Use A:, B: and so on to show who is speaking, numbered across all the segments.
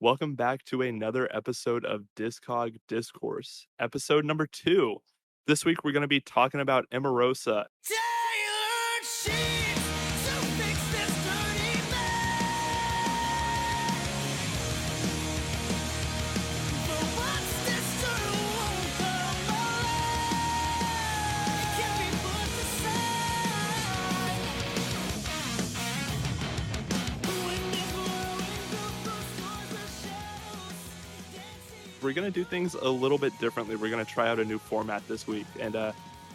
A: Welcome back to another episode of Discog Discourse, episode number 2. This week we're going to be talking about Emarosa.
B: Tailored sheets to fix this dirty mess. But once this dirt won't come alive, it can be put aside. When this glowing bookstores are shells, dancing.
A: We're going to do things a little bit differently. We're going to try out a new format this week. And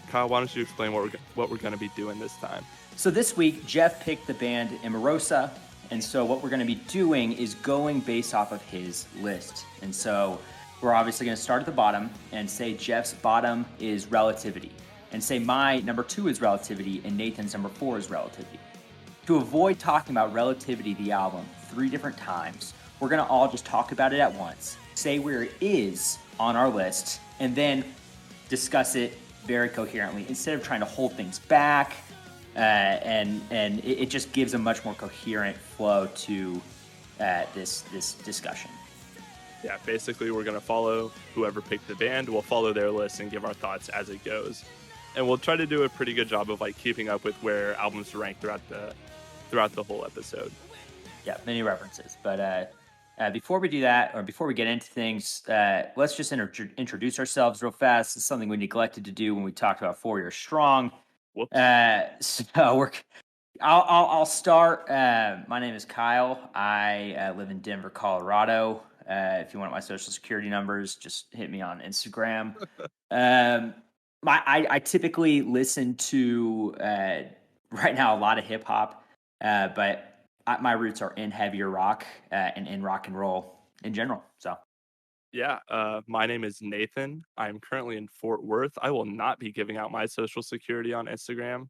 A: Kyle, why don't you explain what we're going to be doing this time?
C: So this week, Jeff picked the band Emarosa, and so what we're going to be doing is going based off of his list. And so we're obviously going to start at the bottom and say Jeff's bottom is Relativity, and say my number 2 is Relativity, and Nathan's number 4 is Relativity. To avoid talking about Relativity, the album, 3 different times, we're going to all just talk about it at once, say where it is on our list, and then discuss it very coherently instead of trying to hold things back. And it just gives a much more coherent flow to this discussion.
A: Yeah, basically we're going to follow whoever picked the band. We'll follow their list and give our thoughts as it goes. And we'll try to do a pretty good job of keeping up with where albums rank throughout the whole episode.
C: Yeah, many references. But before we do that, or before we get into things, let's just introduce ourselves real fast. It's something we neglected to do when we talked about 4 Years Strong.
A: Whoops.
C: I'll start. My name is Kyle. I live in Denver, Colorado. If you want my social security numbers, just hit me on Instagram. I typically listen to right now a lot of hip hop, but my roots are in heavier rock and in rock and roll in general. So.
A: Yeah, my name is Nathan. I'm currently in Fort Worth. I will not be giving out my social security on Instagram.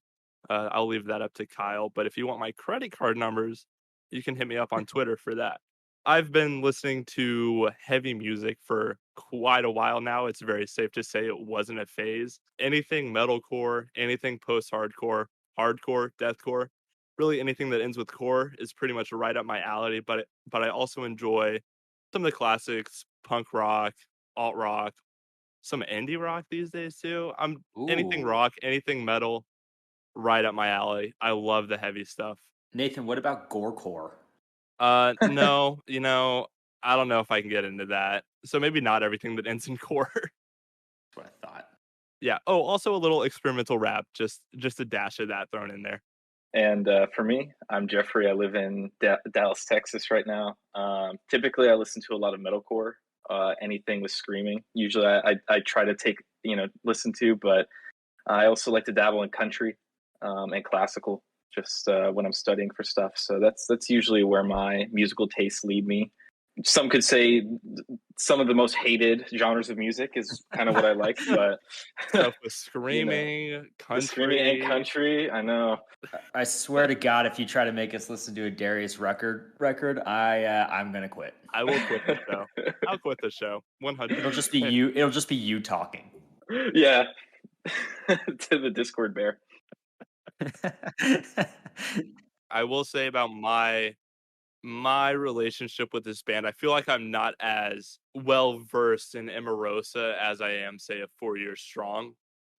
A: I'll leave that up to Kyle. But if you want my credit card numbers, you can hit me up on Twitter for that. I've been listening to heavy music for quite a while now. It's very safe to say it wasn't a phase. Anything metalcore, anything post-hardcore, hardcore, deathcore, really anything that ends with core is pretty much right up my alley. But I also enjoy some of the classics, punk rock, alt rock, some indie rock these days too. Anything rock, anything metal, right up my alley. I love the heavy stuff.
C: Nathan, what about gorecore?
A: No, I don't know if I can get into that. So maybe not everything that ends in core.
C: That's what I thought.
A: Yeah. Oh, also a little experimental rap, just a dash of that thrown in there.
D: And for me, I'm Jeffrey. I live in Dallas, Texas right now. Typically, I listen to a lot of metalcore, anything with screaming. Usually I try to listen to, but I also like to dabble in country and classical just when I'm studying for stuff. So that's usually where my musical tastes lead me. Some could say some of the most hated genres of music is kind of what I like, but
A: stuff with screaming, country.
D: Screaming and country, I know.
C: I swear to God, if you try to make us listen to a Darius record, I'm gonna quit.
A: I will quit the show. I'll quit the show. 100.
C: It'll just be you. It'll just be you talking.
D: Yeah, to the Discord bear.
A: I will say about my relationship with this band, I feel like I'm not as well versed in Emarosa as I am, say, a 4 Years Strong.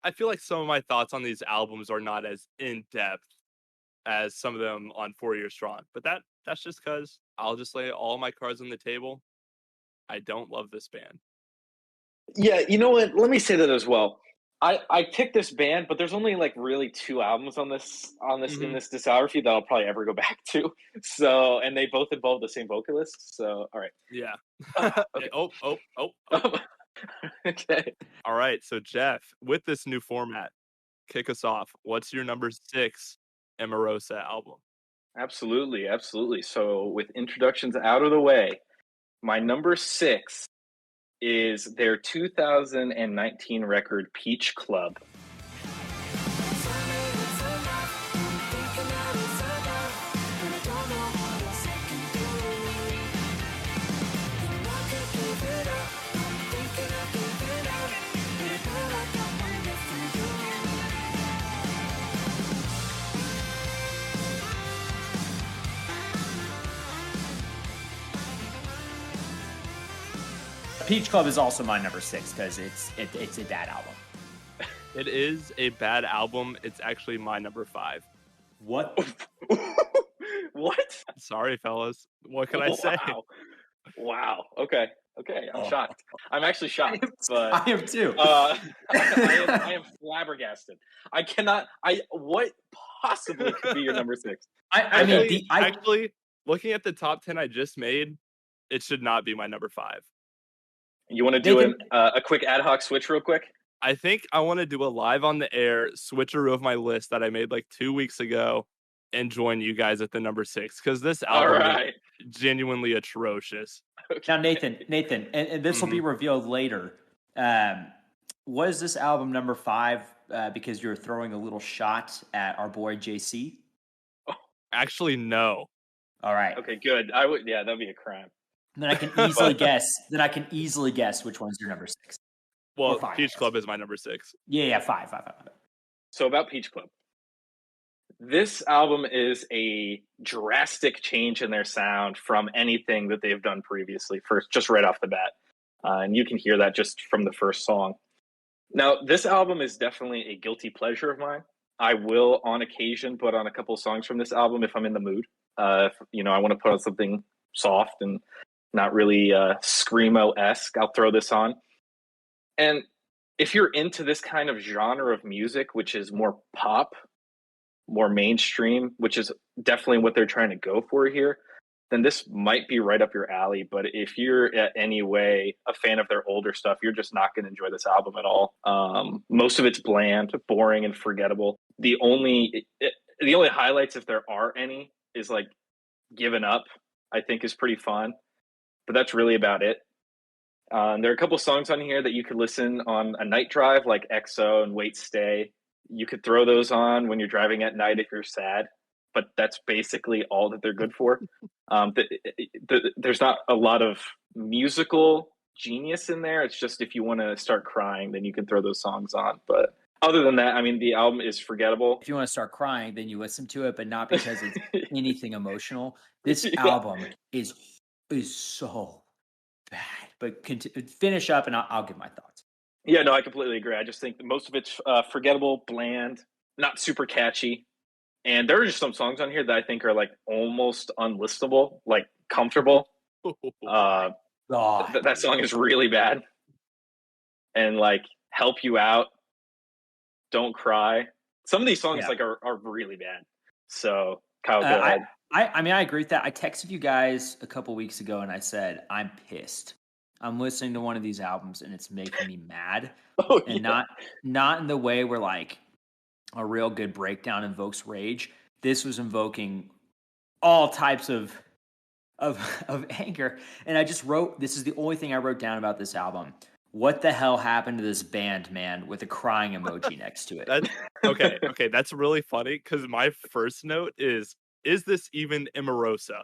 A: I feel like some of my thoughts on these albums are not as in depth as some of them on 4 Years Strong, but that's just because I'll just lay all my cards on the table. I don't love this band.
D: Yeah, you know what? Let me say that as well. I picked this band, but there's only really 2 albums on this in this discography that I'll probably ever go back to. So, and they both involve the same vocalists. So, all right.
A: Yeah.
D: Okay.
A: Oh.
D: Okay.
A: All right. So, Jeff, with this new format, kick us off. What's your number 6 Emarosa album?
D: Absolutely. So, with introductions out of the way, my number 6 is their 2019 record, Peach Club.
C: Peach Club is also my number 6 because it's a bad album.
A: It is a bad album. It's actually my number 5.
C: What?
D: What?
A: Sorry, fellas. What can I say?
D: Wow. Okay. I'm shocked. I'm actually shocked. But
C: I am too.
D: I am flabbergasted. I cannot. What possibly could be your number 6?
A: Actually, looking at the top 10 I just made, it should not be my number 5.
D: You want to do a quick ad hoc switch real quick?
A: I think I want to do a live on the air switcheroo of my list that I made like 2 weeks ago and join you guys at the number 6 because this album is genuinely atrocious.
C: Okay. Now, Nathan, and this will be revealed later. Was this album number 5 because you're throwing a little shot at our boy JC?
A: Actually, no.
C: All right.
D: Okay, good. Yeah, that'd be a crime.
C: Then I can easily guess. Then I can easily guess which one's your number 6.
A: Well, Peach Club is my number 6.
C: Yeah, 5.
D: So about Peach Club. This album is a drastic change in their sound from anything that they've done previously, just right off the bat. And you can hear that just from the first song. Now, this album is definitely a guilty pleasure of mine. I will, on occasion, put on a couple songs from this album if I'm in the mood. If, I want to put on something soft and not really screamo-esque, I'll throw this on. And if you're into this kind of genre of music, which is more pop, more mainstream, which is definitely what they're trying to go for here, then this might be right up your alley. But if you're at any way a fan of their older stuff, you're just not going to enjoy this album at all. Most of it's bland, boring, and forgettable. The only highlights, if there are any, is like Givin Up, I think is pretty fun. But that's really about it. There are a couple songs on here that you could listen on a night drive, like XO and Wait Stay. You could throw those on when you're driving at night if you're sad, but that's basically all that they're good for. There's not a lot of musical genius in there. It's just if you want to start crying, then you can throw those songs on. But other than that, I mean, the album is forgettable.
C: If you want to start crying, then you listen to it, but not because it's anything emotional. This album is so bad. But finish up, and I'll give my thoughts.
D: Yeah, no, I completely agree. I just think that most of it's forgettable, bland, not super catchy. And there are just some songs on here that I think are like almost unlistable, like Comfortable. That song is really bad. And like Help You Out, Don't Cry. Some of these songs are really bad. So Kyle, go ahead.
C: I mean, I agree with that. I texted you guys a couple weeks ago and I said, I'm pissed. I'm listening to one of these albums and it's making me mad. Not in the way where like a real good breakdown invokes rage. This was invoking all types of anger. And I just wrote, this is the only thing I wrote down about this album. What the hell happened to this band, man, with a crying emoji next to it?
A: Okay, that's really funny because my first note is this even Emarosa?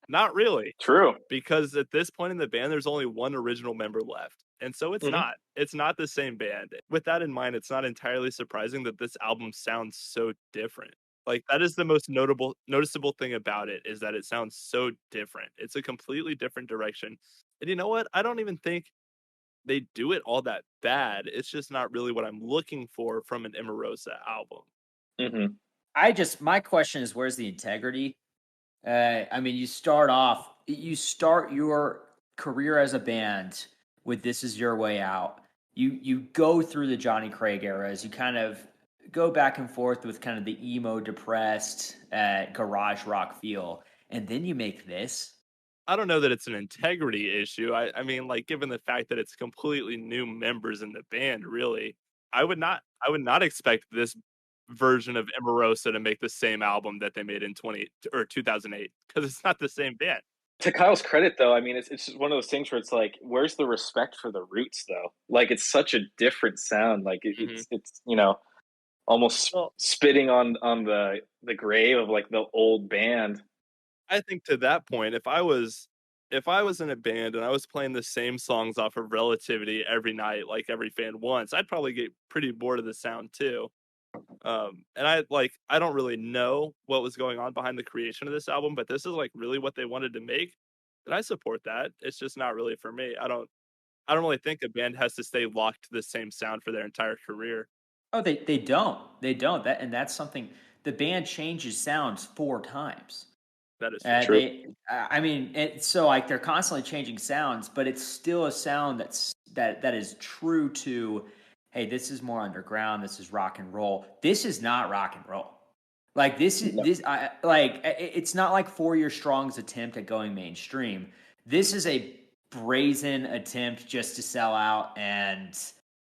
A: Not really.
D: True.
A: Because at this point in the band, there's only one original member left. And so it's not. It's not the same band. With that in mind, it's not entirely surprising that this album sounds so different. Like, that is the most noticeable thing about it, is that it sounds so different. It's a completely different direction. And you know what? I don't even think they do it all that bad. It's just not really what I'm looking for from an Emarosa album.
C: Mm-hmm. My question is, where's the integrity? I mean, you start your career as a band with This Is Your Way Out. You go through the Johnny Craig eras. You kind of go back and forth with kind of the emo, depressed, garage rock feel. And then you make this.
A: I don't know that it's an integrity issue. I mean, like, given the fact that it's completely new members in the band, really, I would not expect this version of Emarosa to make the same album that they made in 2008 because it's not the same band.
D: To Kyle's credit, though, I mean, it's just one of those things where it's like, where's the respect for the roots, though? Like, it's such a different sound. Like, it's almost spitting on the grave of like the old band.
A: I think to that point, if I was in a band and I was playing the same songs off of Relativity every night, like every fan wants, I'd probably get pretty bored of the sound too. And I don't really know what was going on behind the creation of this album, but this is like really what they wanted to make. And I support that. It's just not really for me. I don't really think a band has to stay locked to the same sound for their entire career.
C: Oh, they don't. They don't. That's something the band changes sounds 4 times.
A: That is true.
D: True.
C: I mean, so like they're constantly changing sounds, but it's still a sound that is true to, hey, this is more underground. This is rock and roll. This is not rock and roll. Like this is
D: No.
C: it's not like 4 Year Strong's attempt at going mainstream. This is a brazen attempt just to sell out, and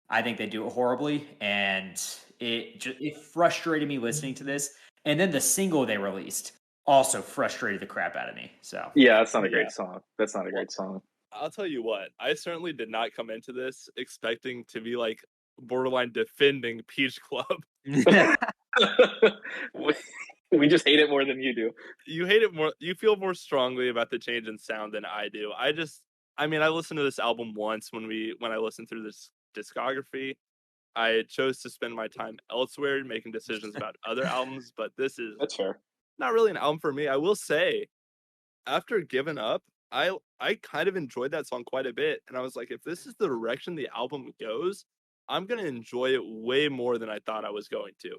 C: I think they do it horribly. And it frustrated me listening to this. And then the single they released also frustrated the crap out of me. So
D: Yeah, that's not a
A: Yeah.
D: great song. That's not a great song.
A: I'll tell you what, I certainly did not come into this expecting to be like borderline defending Peach Club.
D: We just hate it more than you do.
A: You hate it more, you feel more strongly about the change in sound than I do. I mean, I listened to this album once when I listened through this discography. I chose to spend my time elsewhere making decisions about other albums, but this is
D: That's fair.
A: not really an album for me. I will say, after Givin Up, I kind of enjoyed that song quite a bit, and I was like, if this is the direction the album goes, I'm gonna enjoy it way more than I thought I was going to.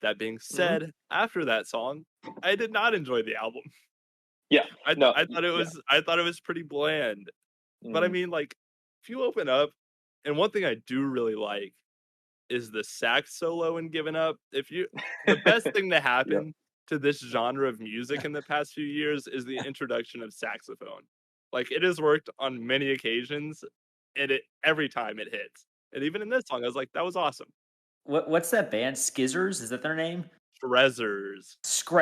A: That being said, after that song, I did not enjoy the album.
D: Yeah.
A: I
D: No.
A: thought it was pretty bland. But I
D: Mm.
A: mean, like, if you open up, and one thing I do really like is the sax solo in Givin Up. The best thing to happen to this genre of music in the past few years is the introduction of saxophone. Like, it has worked on many occasions, and every time it hits. And even in this song, I was like, that was awesome.
C: what's that band? Skizzers? Is that their name?
A: Treasures.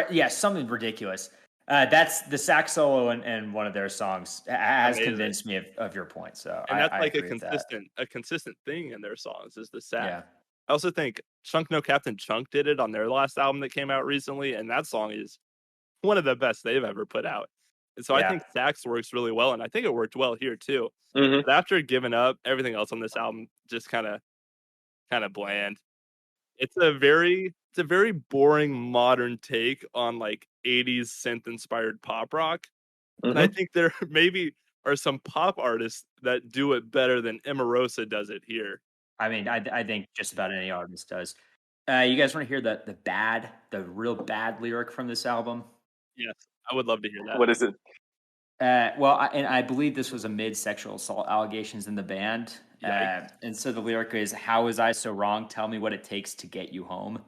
C: Yeah, something ridiculous. That's the sax solo in one of their songs has
A: Amazing.
C: convinced me of your point. So
A: And that's
C: I
A: like
C: agree with that.
A: a consistent thing in their songs is the sax.
C: Yeah.
A: I also think Chunk No Captain Chunk did it on their last album that came out recently, and that song is one of the best they've ever put out. And so I
C: Yeah.
A: think sax works really well, and I think it worked well here too.
D: Mhm.
A: But after Giving Up, everything else on this album just kind of bland. It's a very boring modern take on like 80s synth inspired pop rock. And I
D: Mhm.
A: think there maybe are some pop artists that do it better than Emarosa does it here.
C: I mean, I think just about any artist does. You guys want to hear the real bad lyric from this album?
A: Yes, I would love to hear that.
D: What is it?
C: I believe this was amid sexual assault allegations in the band.
A: Yikes.
C: And so the lyric is, "How was I so wrong? Tell me what it takes to get you home."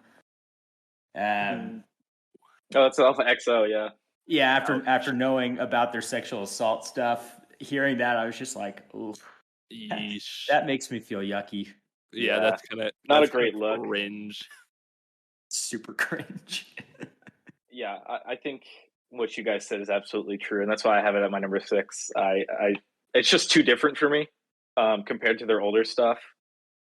D: Oh, that's off of XO, yeah.
C: Yeah,
A: Ouch.
C: after knowing about their sexual assault stuff, hearing that, I was just like, "Ooh,
A: Yeesh.
C: that makes me feel yucky."
A: Yeah,
D: Yeah.
A: that's kind of
D: Not a great look.
A: Cringe.
C: Super cringe.
D: Yeah, I think what you guys said is absolutely true, and that's why I have it at my number 6. It's just too different for me compared to their older stuff,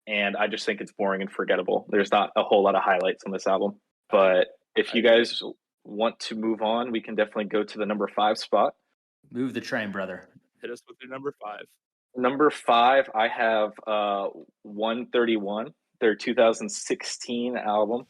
D: and I just think it's boring and forgettable. There's not a whole lot of highlights on this album, but if you guys want to move on, we can definitely go to the number 5 spot.
C: Move the train, brother.
A: Hit us with your number 5.
D: Number 5, I have 131, their 2016 album.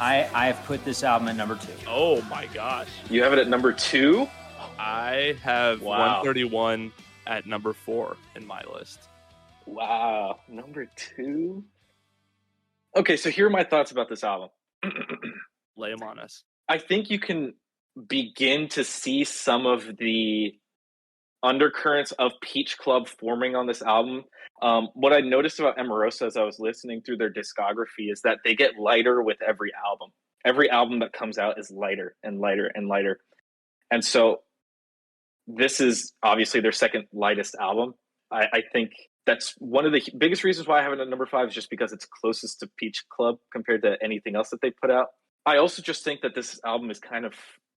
C: I've put this album at number 2.
A: Oh my gosh.
D: You have it at number 2?
A: I have
D: Wow.
A: 131 at number 4 in my list.
D: Wow, number 2? Okay, so here are my thoughts about this album.
A: Lay them on us.
D: I think you can begin to see some of the undercurrents of Peach Club forming on this album. What I noticed about Emarosa as I was listening through their discography is that they get lighter with every album. Every album that comes out is lighter and lighter and lighter. And so this is obviously their second lightest album. I think that's one of the biggest reasons why I have it at number 5 is just because it's closest to Peach Club compared to anything else that they put out. I also just think that this album is kind of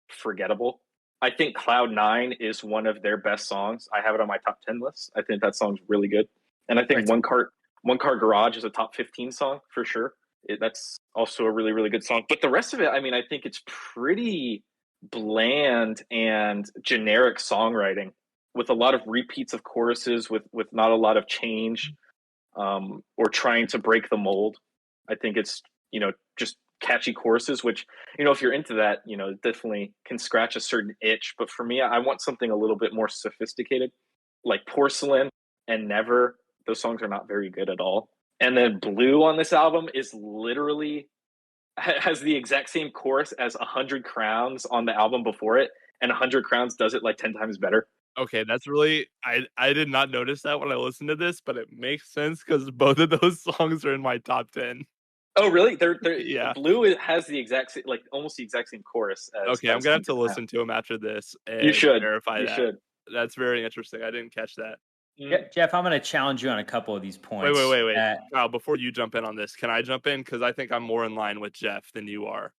D: forgettable. I think Cloud Nine is one of their best songs. I have it on my top 10 list. I think that song's really good. And I think
C: Right.
D: One Car Garage is a top 15 song for sure. That's also a really, really good song. But the rest of it, I mean, I think it's pretty bland and generic songwriting with a lot of repeats of choruses with not a lot of change, or trying to break the mold. I think it's, just catchy choruses, which, if you're into that, definitely can scratch a certain itch. But for me, I want something a little bit more sophisticated, like Porcelain and Never. Those songs are not very good at all. And then Blue on this album is literally has the exact same chorus as 100 Crowns on the album before it, and 100 Crowns does it like 10 times better.
A: Okay, that's really I did not notice that when I listened to this, but it makes sense because both of those songs are in my top 10.
D: Oh, really? They're
A: Yeah.
D: Blue has the exact same, like almost the exact same chorus as
A: Okay, I'm gonna have
D: 100
A: to
D: Crowns.
A: listen to them after this
D: You
A: and
D: should.
A: verify
D: You
A: that.
D: should.
A: That's very interesting. I didn't catch that.
C: Jeff, I'm going to challenge you on a couple of these
A: Wait,
C: points.
A: wait, wait, wait. Kyle, before you jump in on this, can I jump in? Because I think I'm more in line with Jeff than you are.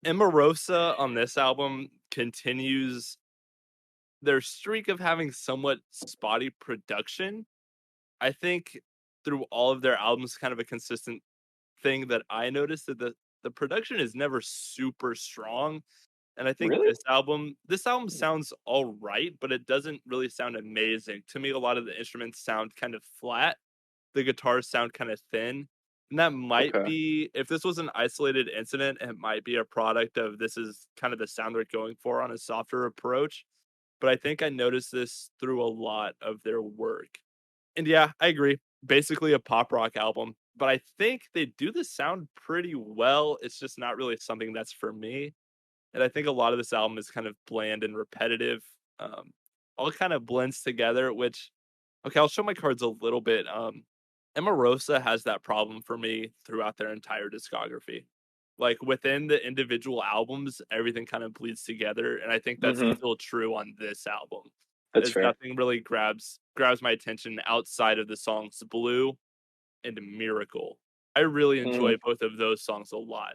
A: Emarosa on this album continues their streak of having somewhat spotty production. I think through all of their albums, kind of a consistent thing that I noticed that the production is never super strong. And I think
D: Really?
A: this album sounds all right, but it doesn't really sound amazing. To me, a lot of the instruments sound kind of flat. The guitars sound kind of thin. And that might
D: Okay.
A: be, if this was an isolated incident, it might be a product of this is kind of the sound they're going for on a softer approach. But I think I noticed this through a lot of their work. And yeah, I agree. Basically a pop rock album, but I think they do the sound pretty well. It's just not really something that's for me. And I think a lot of this album is kind of bland and repetitive. All kind of blends together, which, okay, I'll show my cards a little bit. Emarosa has that problem for me throughout their entire discography. Like within the individual albums, everything kind of bleeds together, and I think that's
D: Mm-hmm.
A: still true on this album.
D: That's
A: There's
D: fair.
A: nothing really grabs my attention outside of the songs Blue and Miracle. I really
D: Mm-hmm.
A: enjoy both of those songs a lot.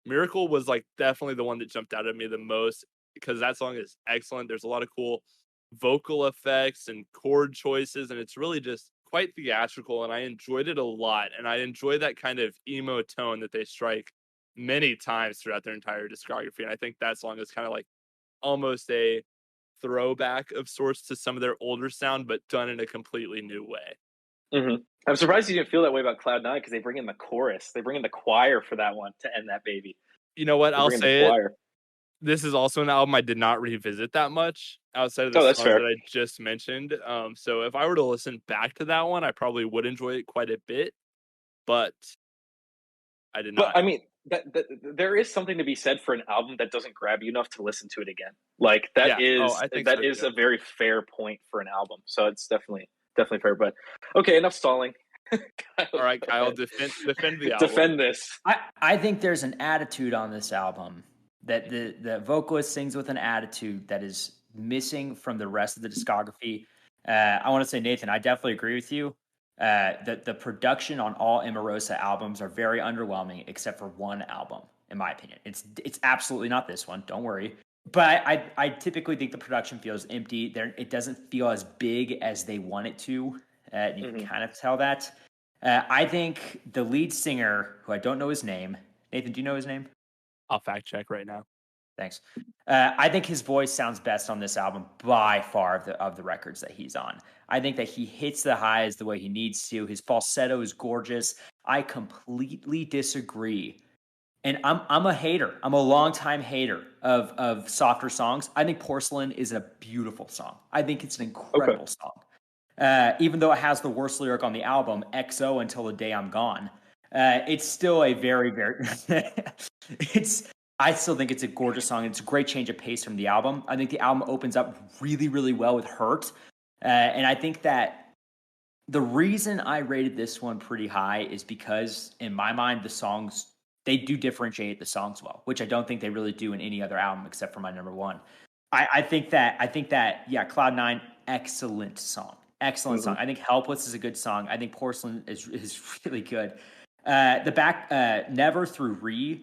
A: Miracle was like definitely the one that jumped out at me the most because that song is excellent. There's a lot of cool vocal effects and chord choices, and it's really just quite theatrical. And I enjoyed it a lot. And I enjoy that kind of emo tone that they strike many times throughout their entire discography. And I think that song is kind of like almost a throwback of sorts to some of their older sound, but done in a completely new way.
D: Mm-hmm. I'm surprised you didn't feel that way about Cloud Nine because they bring in the chorus. They bring in the choir for that one to end that baby.
A: You know what?
D: They
A: I'll
D: bring in the
A: say it.
D: choir.
A: This is also an album I did not revisit that much outside of the
D: Oh, that's
A: songs
D: fair.
A: that I just mentioned. So if I were to listen back to that one, I probably would enjoy it quite a bit, but I did
D: But
A: not.
D: I mean, that there is something to be said for an album that doesn't grab you enough to listen to it again. Like
A: Yeah. Oh, I think so
D: that is
A: too.
D: a very fair point for an album. So it's definitely fair. But okay, enough stalling.
A: All right,
D: Go
A: Kyle,
D: ahead.
A: defend the album.
D: Defend this.
C: I think there's an attitude on this album that the vocalist sings with an attitude that is missing from the rest of the discography. I want to say, Nathan, I definitely agree with you. The production on all Emarosa albums are very underwhelming, except for one album, in my opinion. It's absolutely not this one. Don't worry. But I typically think the production feels empty. It doesn't feel as big as they want it to. You can kind of tell that. I think the lead singer, who I don't know his name, Nathan, do you know his name?
A: I'll fact check right now.
C: Thanks. I think his voice sounds best on this album by far of the records that he's on. I think that he hits the highs the way he needs to. His falsetto is gorgeous. I completely disagree. And I'm a hater. I'm a longtime hater of softer songs. I think Porcelain is a beautiful song. I think it's an incredible song. Even though it has the worst lyric on the album, XO Until the Day I'm Gone. It's still a very, very I still think it's a gorgeous song. It's a great change of pace from the album. I think the album opens up really, really well with Hurt. And I think that the reason I rated this one pretty high is because, in my mind, the songs, they do differentiate the songs well, which I don't think they really do in any other album except for my number one. I think that, yeah, Cloud Nine, excellent song. Excellent song. I think Helpless is a good song. I think Porcelain is really good. Never Through Re,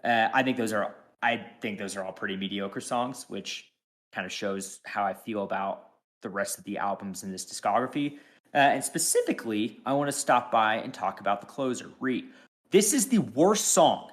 C: I think those are all pretty mediocre songs, which kind of shows how I feel about the rest of the albums in this discography. And specifically, I want to stop by and talk about the closer, Re. This is the worst song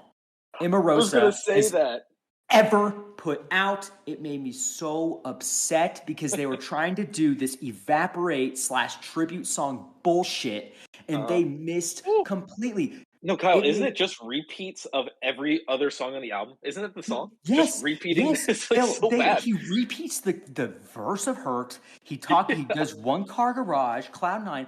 D: I was gonna
C: Emarosa
D: say
C: has
D: that.
C: ever put out. It made me so upset because they were trying to do this evaporate / tribute song bullshit, and they missed
D: Ooh.
C: completely.
D: No, Kyle, isn't it just repeats of every other song on the album? Isn't it the song?
C: Yes,
D: Just repeating
C: yes.
D: this, like, so bad.
C: He repeats the verse of Hurt. He does One Car Garage, Cloud Nine.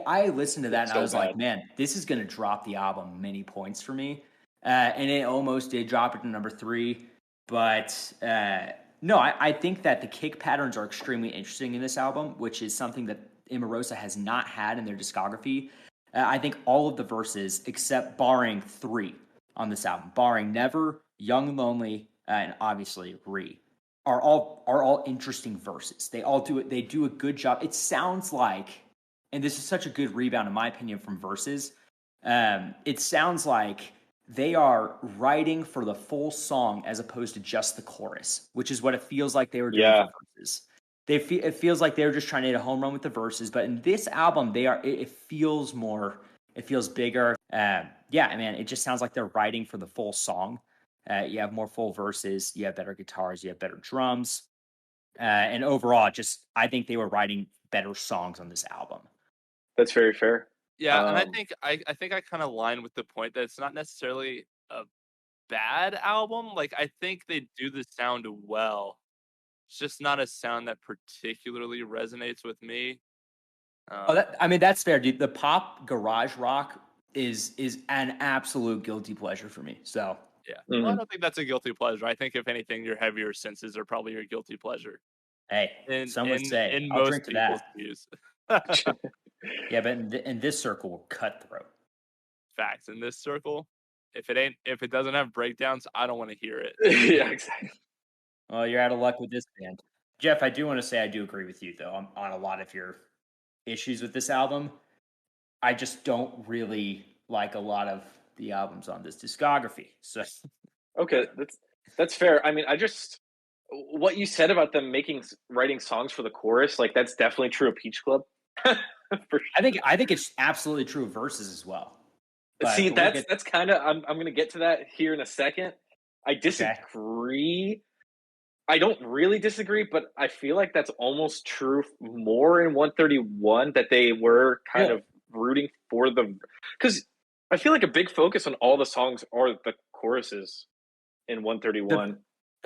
C: I listened to that and I
D: So
C: was like,
D: bad.
C: man, this is gonna drop the album many points for me. And it almost did drop it to number 3. But no, I think that the kick patterns are extremely interesting in this album, which is something that Emarosa has not had in their discography. I think all of the verses, except barring 3 on this album, barring Never, Young and Lonely, and obviously Re, are all interesting verses. They all do it. They do a good job. It sounds like, and this is such a good rebound in my opinion from verses. It sounds like they are writing for the full song as opposed to just the chorus, which is what it feels like they were doing for verses. It feels like they were just trying to hit a home run with the verses, but in this album, it feels more, it feels bigger. Yeah, man, it just sounds like they're writing for the full song. You have more full verses, you have better guitars, you have better drums, and overall, I think they were writing better songs on this album.
D: That's very fair.
A: Yeah, and I think I kind of line with the point that it's not necessarily a bad album. Like, I think they do the sound well. It's just not a sound that particularly resonates with me.
C: That's fair, dude. The pop garage rock is an absolute guilty pleasure for me. So
A: yeah, well, I don't think that's a guilty pleasure. I think if anything, your heavier senses are probably your guilty pleasure.
C: Hey, some would say
A: in
C: I'll
A: most
C: drink to
A: people's
C: that.
A: views.
C: Yeah, but in this circle, we're cutthroat.
A: Facts. In this circle, if it doesn't have breakdowns, I don't want to hear it.
D: Yeah, exactly.
C: Well, you're out of luck with this band. Jeff, I do want to say I do agree with you, though, on a lot of your issues with this album. I just don't really like a lot of the albums on this discography. So,
D: Okay, that's fair. I mean, what you said about them writing songs for the chorus, like, that's definitely true of Peach Club. For
C: I think it's absolutely true of verses as well.
D: See, that's kind of I'm going to get to that here in a second. I disagree. Okay. I don't really disagree, but I feel like that's almost true more in 131, that they were kind of rooting for because I feel like a big focus on all the songs are the choruses in 131.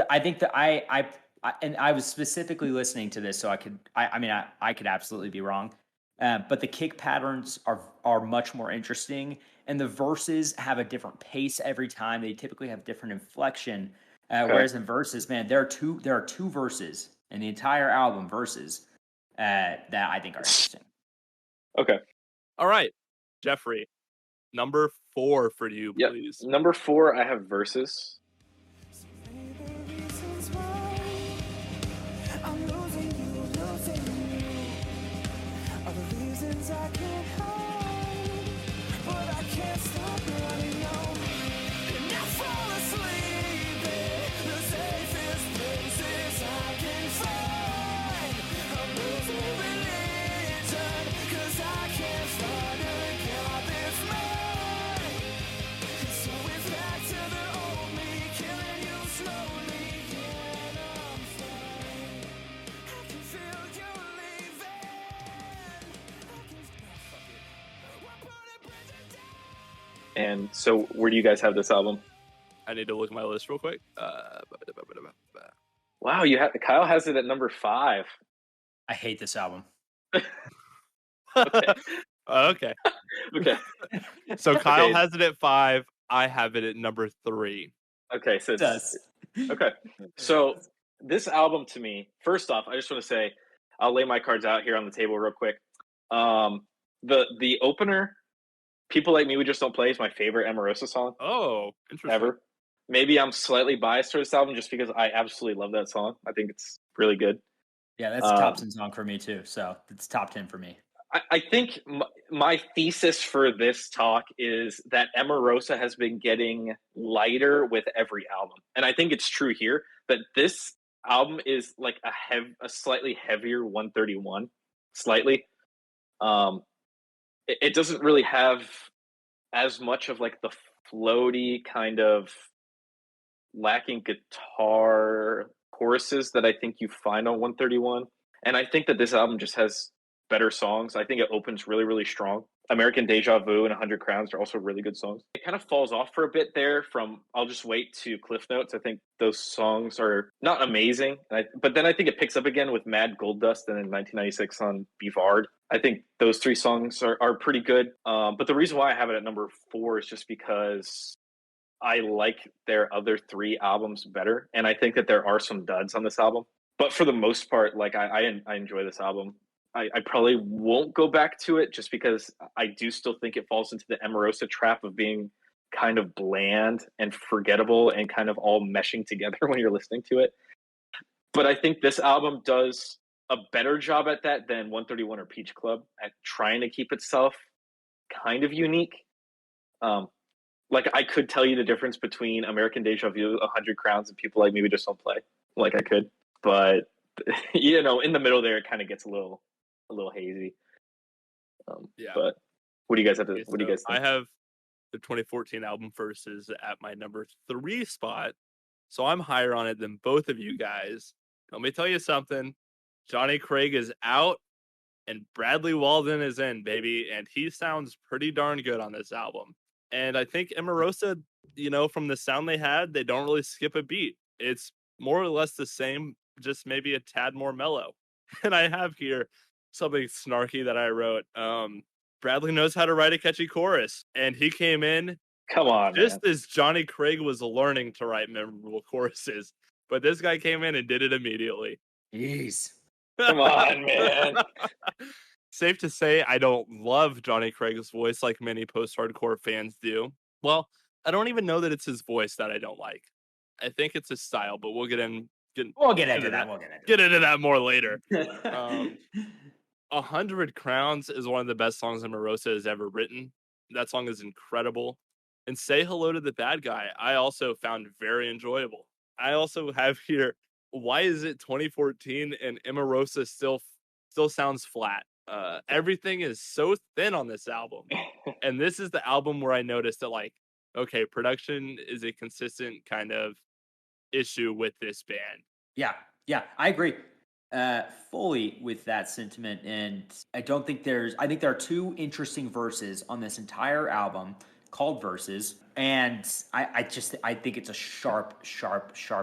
C: I think that I was specifically listening to this, so I could absolutely be wrong. But the kick patterns are much more interesting, and the verses have a different pace every time. They typically have different inflection. Whereas in verses, man, there are two verses in the entire album, verses that I think are interesting.
D: Okay.
A: All right, Jeffrey, number 4 for you, please.
D: Yep. Number 4, I have verses. And so, where do you guys have this album?
A: I need to look at my list real quick.
D: Wow, Kyle has it at number 5.
C: I hate this album.
D: Okay.
A: Okay.
D: Okay.
A: So Kyle has it at 5. I have it at number 3.
D: Okay, so okay. So this album, to me, first off, I just want to say, I'll lay my cards out here on the table real quick. The opener, People Like Me We Just Don't Play, is my favorite Emarosa song.
A: Oh, interesting.
D: Ever. Maybe I'm slightly biased towards this album just because I absolutely love that song. I think it's really good.
C: Yeah, that's a top 10 song for me too. So it's top 10 for me.
D: I think my thesis for this talk is that Emarosa has been getting lighter with every album. And I think it's true here that this album is like a slightly heavier 131, slightly. Um, it doesn't really have as much of like the floaty kind of lacking guitar choruses that I think you find on 131. And I think that this album just has better songs. I think it opens really, really strong. American Deja Vu and 100 Crowns are also really good songs. It kind of falls off for a bit there from I'll Just Wait to Cliff Notes. I think those songs are not amazing. But then I think it picks up again with Mad Gold Dust and in 1996 on Bivard. I think those three songs are pretty good. But the reason why I have it at number 4 is just because I like their other 3 albums better. And I think that there are some duds on this album. But for the most part, like I enjoy this album. I probably won't go back to it just because I do still think it falls into the Emarosa trap of being kind of bland and forgettable and kind of all meshing together when you're listening to it. But I think this album does a better job at that than 131 or Peach Club at trying to keep itself kind of unique. Like I could tell you the difference between American Deja Vu, 100 Crowns, and People Like Me We Just Don't Play. Like I could, but you know, in the middle there, it kind of gets a little hazy.
A: Yeah.
D: But what do you guys have to?
A: Okay,
D: What do you guys think?
A: I have the 2014 album Versus at my number 3 spot, so I'm higher on it than both of you guys. Let me tell you something. Johnny Craig is out and Bradley Walden is in, baby, and he sounds pretty darn good on this album. And I think Emarosa, you know, from the sound they had, they don't really skip a beat. It's more or less the same, just maybe a tad more mellow. And I have here something snarky that I wrote. Bradley knows how to write a catchy chorus, and he came in
D: Come on,
A: just
D: man.
A: as Johnny Craig was learning to write memorable choruses. But this guy came in and did it immediately.
C: Jeez.
D: Come on, man.
A: Safe to say, I don't love Johnny Craig's voice like many post-hardcore fans do. Well, I don't even know that it's his voice that I don't like. I think it's his style, but we'll get into
C: that.
A: Get into that more later.
C: that.
A: 100 Crowns is one of the best songs Emarosa has ever written. That song is incredible. And Say Hello to the Bad Guy, I also found very enjoyable. I also have here, why is it 2014 and Emarosa still sounds flat? Everything is so thin on this album. And this is the album where I noticed that, like, okay, production is a consistent kind of issue with this band.
C: Yeah, I agree fully with that sentiment. And I think there are 2 interesting verses on this entire album called Verses. And I think it's a sharp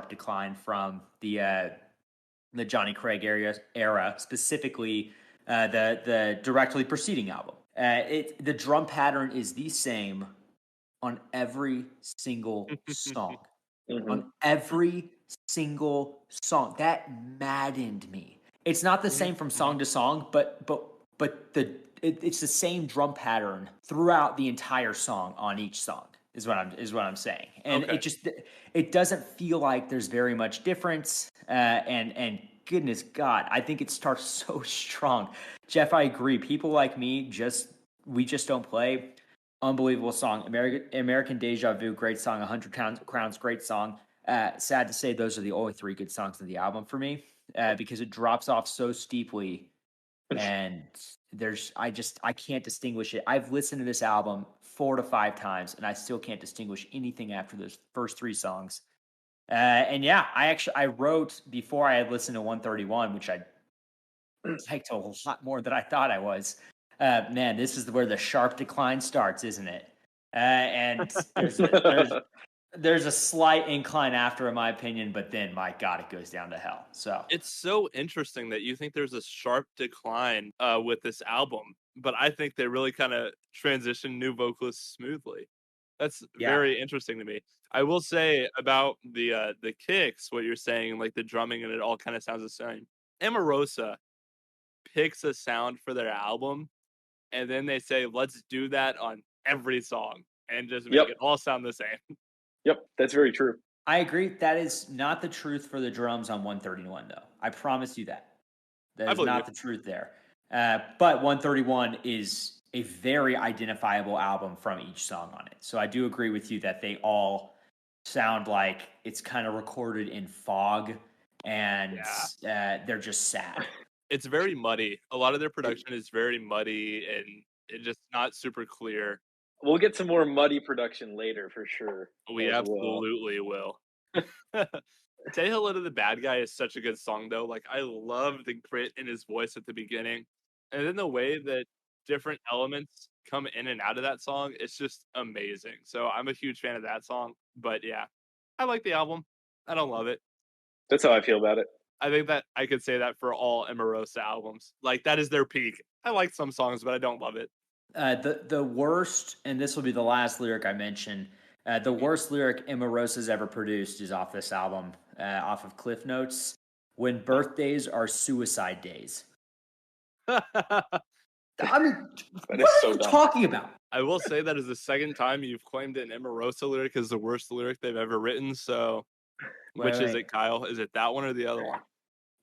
C: decline from the Johnny Craig era, specifically the directly preceding album. The drum pattern is the same on every single song.
D: Mhm.
C: On every single song. That maddened me. It's not the same from song to song, but it's the same drum pattern throughout the entire song on each song. Is what I'm saying, and
A: Okay.
C: it doesn't feel like there's very much difference. And goodness God, I think it starts so strong. Jeff, I agree. People Like Me we just don't play. Unbelievable song. American Deja Vu, great song. 100 Crowns, great song. Sad to say, those are the only 3 good songs of the album for me, because it drops off so steeply, and I can't distinguish it. I've listened to this album 4 to 5 times, and I still can't distinguish anything after those first 3 songs. And yeah, I wrote before I had listened to 131, which I liked a lot more than I thought I was. Man, this is where the sharp decline starts, isn't it? And there's a slight incline after, in my opinion, but then, my God, it goes down to hell. So
A: It's so interesting that you think there's a sharp decline with this album, but I think they really kind of transition new vocalists smoothly. That's very interesting to me. I will say about the kicks, what you're saying, like the drumming, and it all kind of sounds the same. Emarosa picks a sound for their album, and then they say, let's do that on every song and just make it all sound the same.
D: Yep, that's very true.
C: I agree. That is not the truth for the drums on 131, though. I promise you that. That is not the truth there. But 131 is a very identifiable album from each song on it. So I do agree with you that they all sound like it's kind of recorded in fog and they're just sad.
A: It's very muddy. A lot of their production is very muddy and it's just not super clear.
D: We'll get some more muddy production later for sure.
A: We absolutely will. Say Hello to the Bad Guy is such a good song, though. Like, I love the grit in his voice at the beginning. And then the way that different elements come in and out of that song, it's just amazing. So I'm a huge fan of that song. But yeah, I like the album. I don't love it.
D: That's how I feel about it.
A: I think that I could say that for all Emarosa albums. Like, that is their peak. I like some songs, but I don't love it.
C: The worst, and this will be the last lyric I mention, the worst lyric Emarosa's ever produced is off this album, off of Cliff Notes. When birthdays are suicide days. I mean, what are you talking about?
A: I will say that is the second time you've claimed an Emarosa lyric is the worst lyric they've ever written. So, which is it, Kyle? Is it that one or the other one?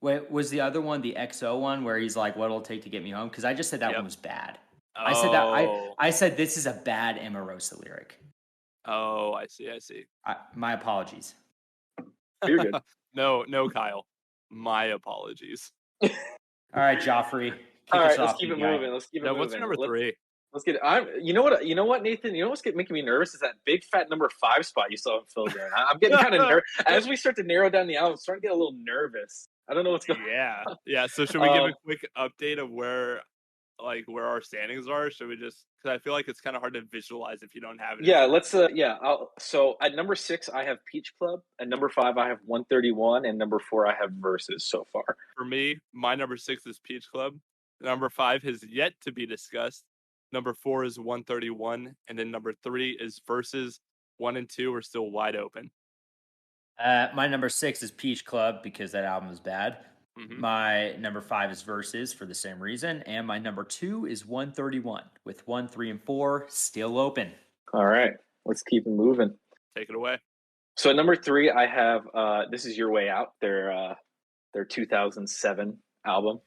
C: Wait, was the other one the XO one where he's like, "What'll it take to get me home?" Because I just said that one was bad.
A: Oh.
C: I said that. I said this is a bad Emarosa lyric.
A: Oh, I see.
C: My apologies.
D: You're good.
A: No, Kyle. My apologies.
C: All right, Joffrey.
D: All right, let's keep it moving. Let's keep it moving.
A: What's number 3?
D: Let's get it. You know what, Nathan? You know what's making me nervous is that big fat number 5 spot you still haven't filled in. I'm getting kind of nervous as we start to narrow down the album. I'm starting to get a little nervous. I don't know what's going on.
A: Yeah. So should we give a quick update of where our standings are? Should we just, because I feel like it's kind of hard to visualize if you don't have it.
D: Yeah, let's. So at number 6 I have Peach Club. At number 5 I have 131, and number 4 I have Verses so far.
A: For me, my number 6 is Peach Club. Number 5 has yet to be discussed. Number 4 is 131, and then number 3 is Verses. 1 and 2 are still wide open.
C: My number 6 is Peach Club because that album is bad.
A: Mm-hmm.
C: My number 5 is Verses for the same reason, and my number 2 is 131 with 1, 3, and 4 still open.
D: All right, let's keep it moving.
A: Take it away.
D: So at number 3 I have This Is Your Way Out, their 2007 album.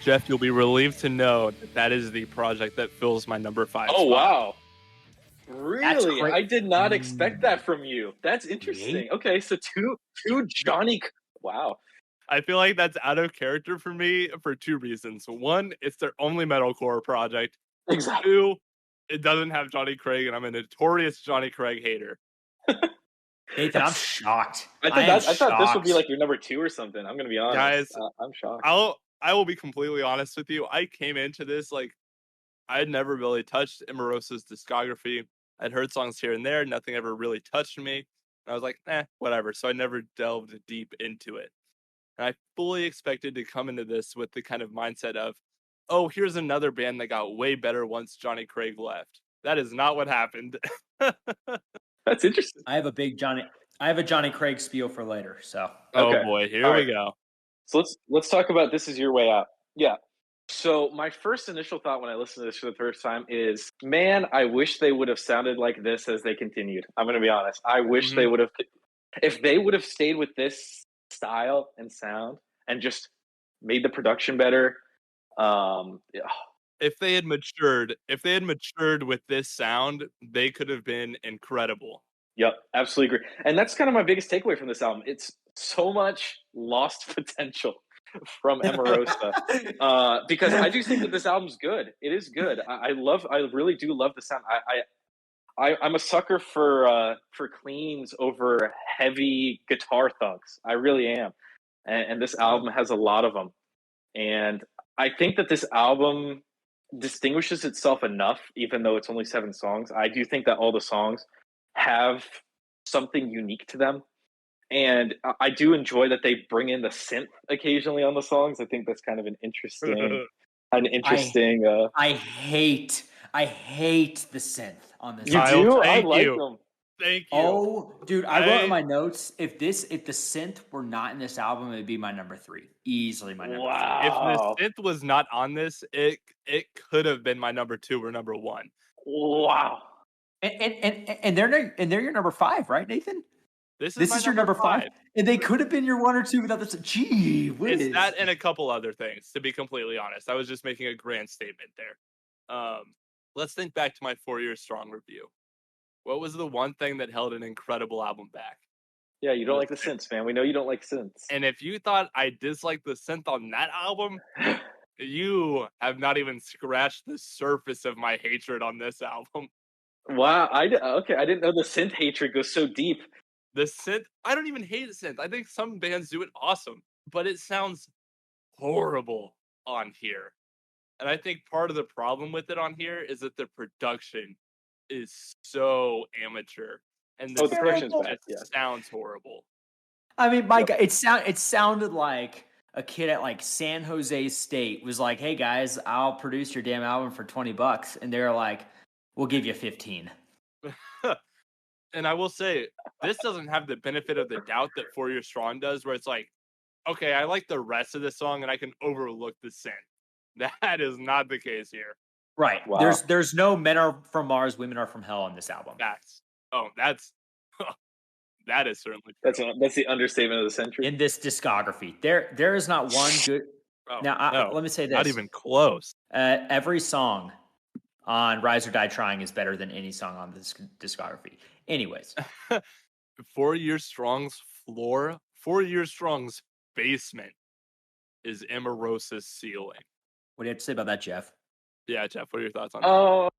A: Jeff, you'll be relieved to know that is the project that fills my number 5
D: Oh,
A: spot.
D: wow. Really? I did not expect that from you. That's interesting.
C: Really?
D: Okay, so two Johnny. Wow.
A: I feel like that's out of character for me for 2 reasons. 1, it's their only metalcore project.
D: Exactly.
A: 2, it doesn't have Johnny Craig, and I'm a notorious Johnny Craig hater.
C: Nathan, I'm shocked.
D: I thought this would be like your number 2 or something. I'm going to be honest.
A: Guys,
D: I'm shocked.
A: I will be completely honest with you. I came into this like I had never really touched Emarosa's discography. I'd heard songs here and there. Nothing ever really touched me. And I was like, whatever. So I never delved deep into it. And I fully expected to come into this with the kind of mindset of, oh, here's another band that got way better once Johnny Craig left. That is not what happened.
D: That's interesting.
C: I have a Johnny Craig spiel for later. So.
A: Okay. Oh boy, here we go.
D: So let's talk about This Is Your Way Out. Yeah. So my first initial thought when I listened to this for the first time is, man, I wish they would have sounded like this as they continued. I'm going to be honest. I wish they would have, if they would have stayed with this style and sound and just made the production better.
A: If they had matured with this sound, they could have been incredible.
D: Yep, absolutely agree. And that's kind of my biggest takeaway from this album. It's so much lost potential from Emarosa because I do think that this album's good. It is good. I really do love the sound. I'm a sucker for cleans over heavy guitar thugs. I really am, and this album has a lot of them. And I think that this album distinguishes itself enough, even though it's only 7 songs. I do think that all the songs have something unique to them. And I do enjoy that they bring in the synth occasionally on the songs. I think that's kind of an interesting.
C: I I hate the synth on this.
D: You
C: album.
A: Kyle,
D: do? I
A: thank
D: like
A: you.
D: them.
A: Thank you.
C: Oh, dude, I wrote in my notes, if the synth were not in this album, it'd be my number 3. Easily my number 3.
A: If
D: Wow.
A: the synth was not on this, it could have been my number 2 or number 1.
D: Wow.
C: And they're your number 5, right, Nathan?
A: This
C: This
A: my
C: is your number 5. And they
A: But-
C: could have been your 1 or 2 without this. Gee whiz.
A: It's that and a couple other things, to be completely honest. I was just making a grand statement there. Let's think back to my 4 Years Strong review. What was the one thing that held an incredible album back?
D: Yeah, you don't like the synths, man. We know you don't like synths.
A: And if you thought I disliked the synth on that album, you have not even scratched the surface of my hatred on this album.
D: Wow. Okay, I didn't know the synth hatred goes so deep.
A: The synth, I don't even hate synth. I think some bands do it awesome, but it sounds horrible on here. And I think part of the problem with it on here is that the production is so amateur. And
D: Oh, the production's bad,
A: just
D: yeah.
A: sounds horrible.
C: I mean, my God, it sounded like a kid at like San Jose State was like, "Hey guys, I'll produce your damn album for $20," and they're like, "We'll give you 15."
A: And I will say, this doesn't have the benefit of the doubt that 4 Years Strong does, where it's like, okay, I like the rest of the song and I can overlook the synth. That is not the case here.
C: Right.
D: Wow.
C: There's no men are from Mars, women are from hell on this album.
A: That is certainly true.
D: That's the understatement of the century.
C: In this discography, there is not one good.
A: Oh,
C: Now,
A: no,
C: let me say this:
A: not even close.
C: every song on Rise or Die Trying is better than any song on this discography. Anyways,
A: 4 Years Strong's floor, 4 Years Strong's basement is Emarosa's ceiling.
C: what do you have to say about that, Jeff?
A: Yeah, Jeff, what are your thoughts on that?
D: Oh,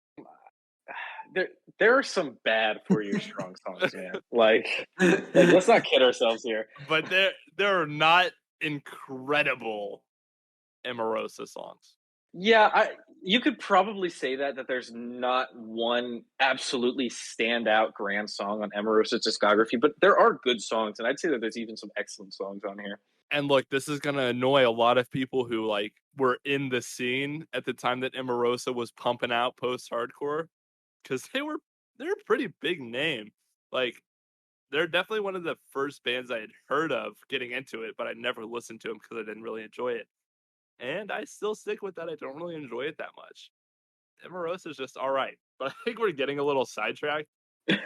D: there are some bad 4 Years Strong songs, man. Like let's not kid ourselves here.
A: But there are not incredible Emarosa songs.
D: Yeah, you could probably say that there's not one absolutely standout grand song on Emarosa's discography, but there are good songs, and I'd say that there's even some excellent songs on here.
A: And look, this is gonna annoy a lot of people who like were in the scene at the time that Emarosa was pumping out post-hardcore, because they're a pretty big name. Like, they're definitely one of the first bands I had heard of getting into it, but I never listened to them because I didn't really enjoy it. And I still stick with that. I don't really enjoy it that much. Emarosa is just all right, but I think we're getting a little sidetracked.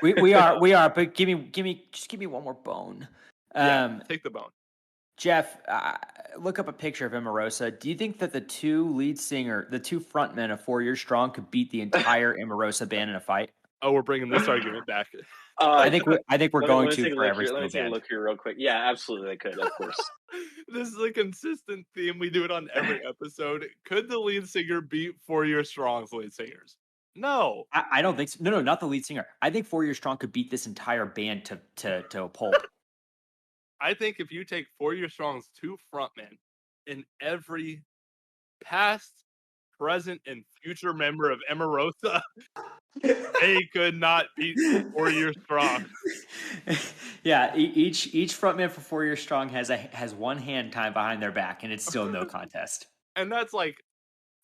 C: We are. But give me one more bone.
A: Take the bone.
C: Jeff, look up a picture of Emarosa. Do you think that the two frontmen of 4 Years Strong could beat the entire Emarosa band in a fight?
A: Oh, we're bringing this argument back.
C: I think we're going to for every
D: Let
C: single
D: me take a
C: band.
D: look here real quick. Yeah, absolutely, they could, of course.
A: This is a consistent theme. We do it on every episode. Could the lead singer beat 4 Years Strong's lead singers? No.
C: I don't think so. No, not the lead singer. I think 4 Years Strong could beat this entire band to a pulp.
A: I think if you take 4 Years Strong's 2 frontmen in every past, present, and future member of Emarosa, they could not beat 4 Years Strong.
C: Yeah, each frontman for 4 Years Strong has one hand tied behind their back, and it's still no contest.
A: And that's like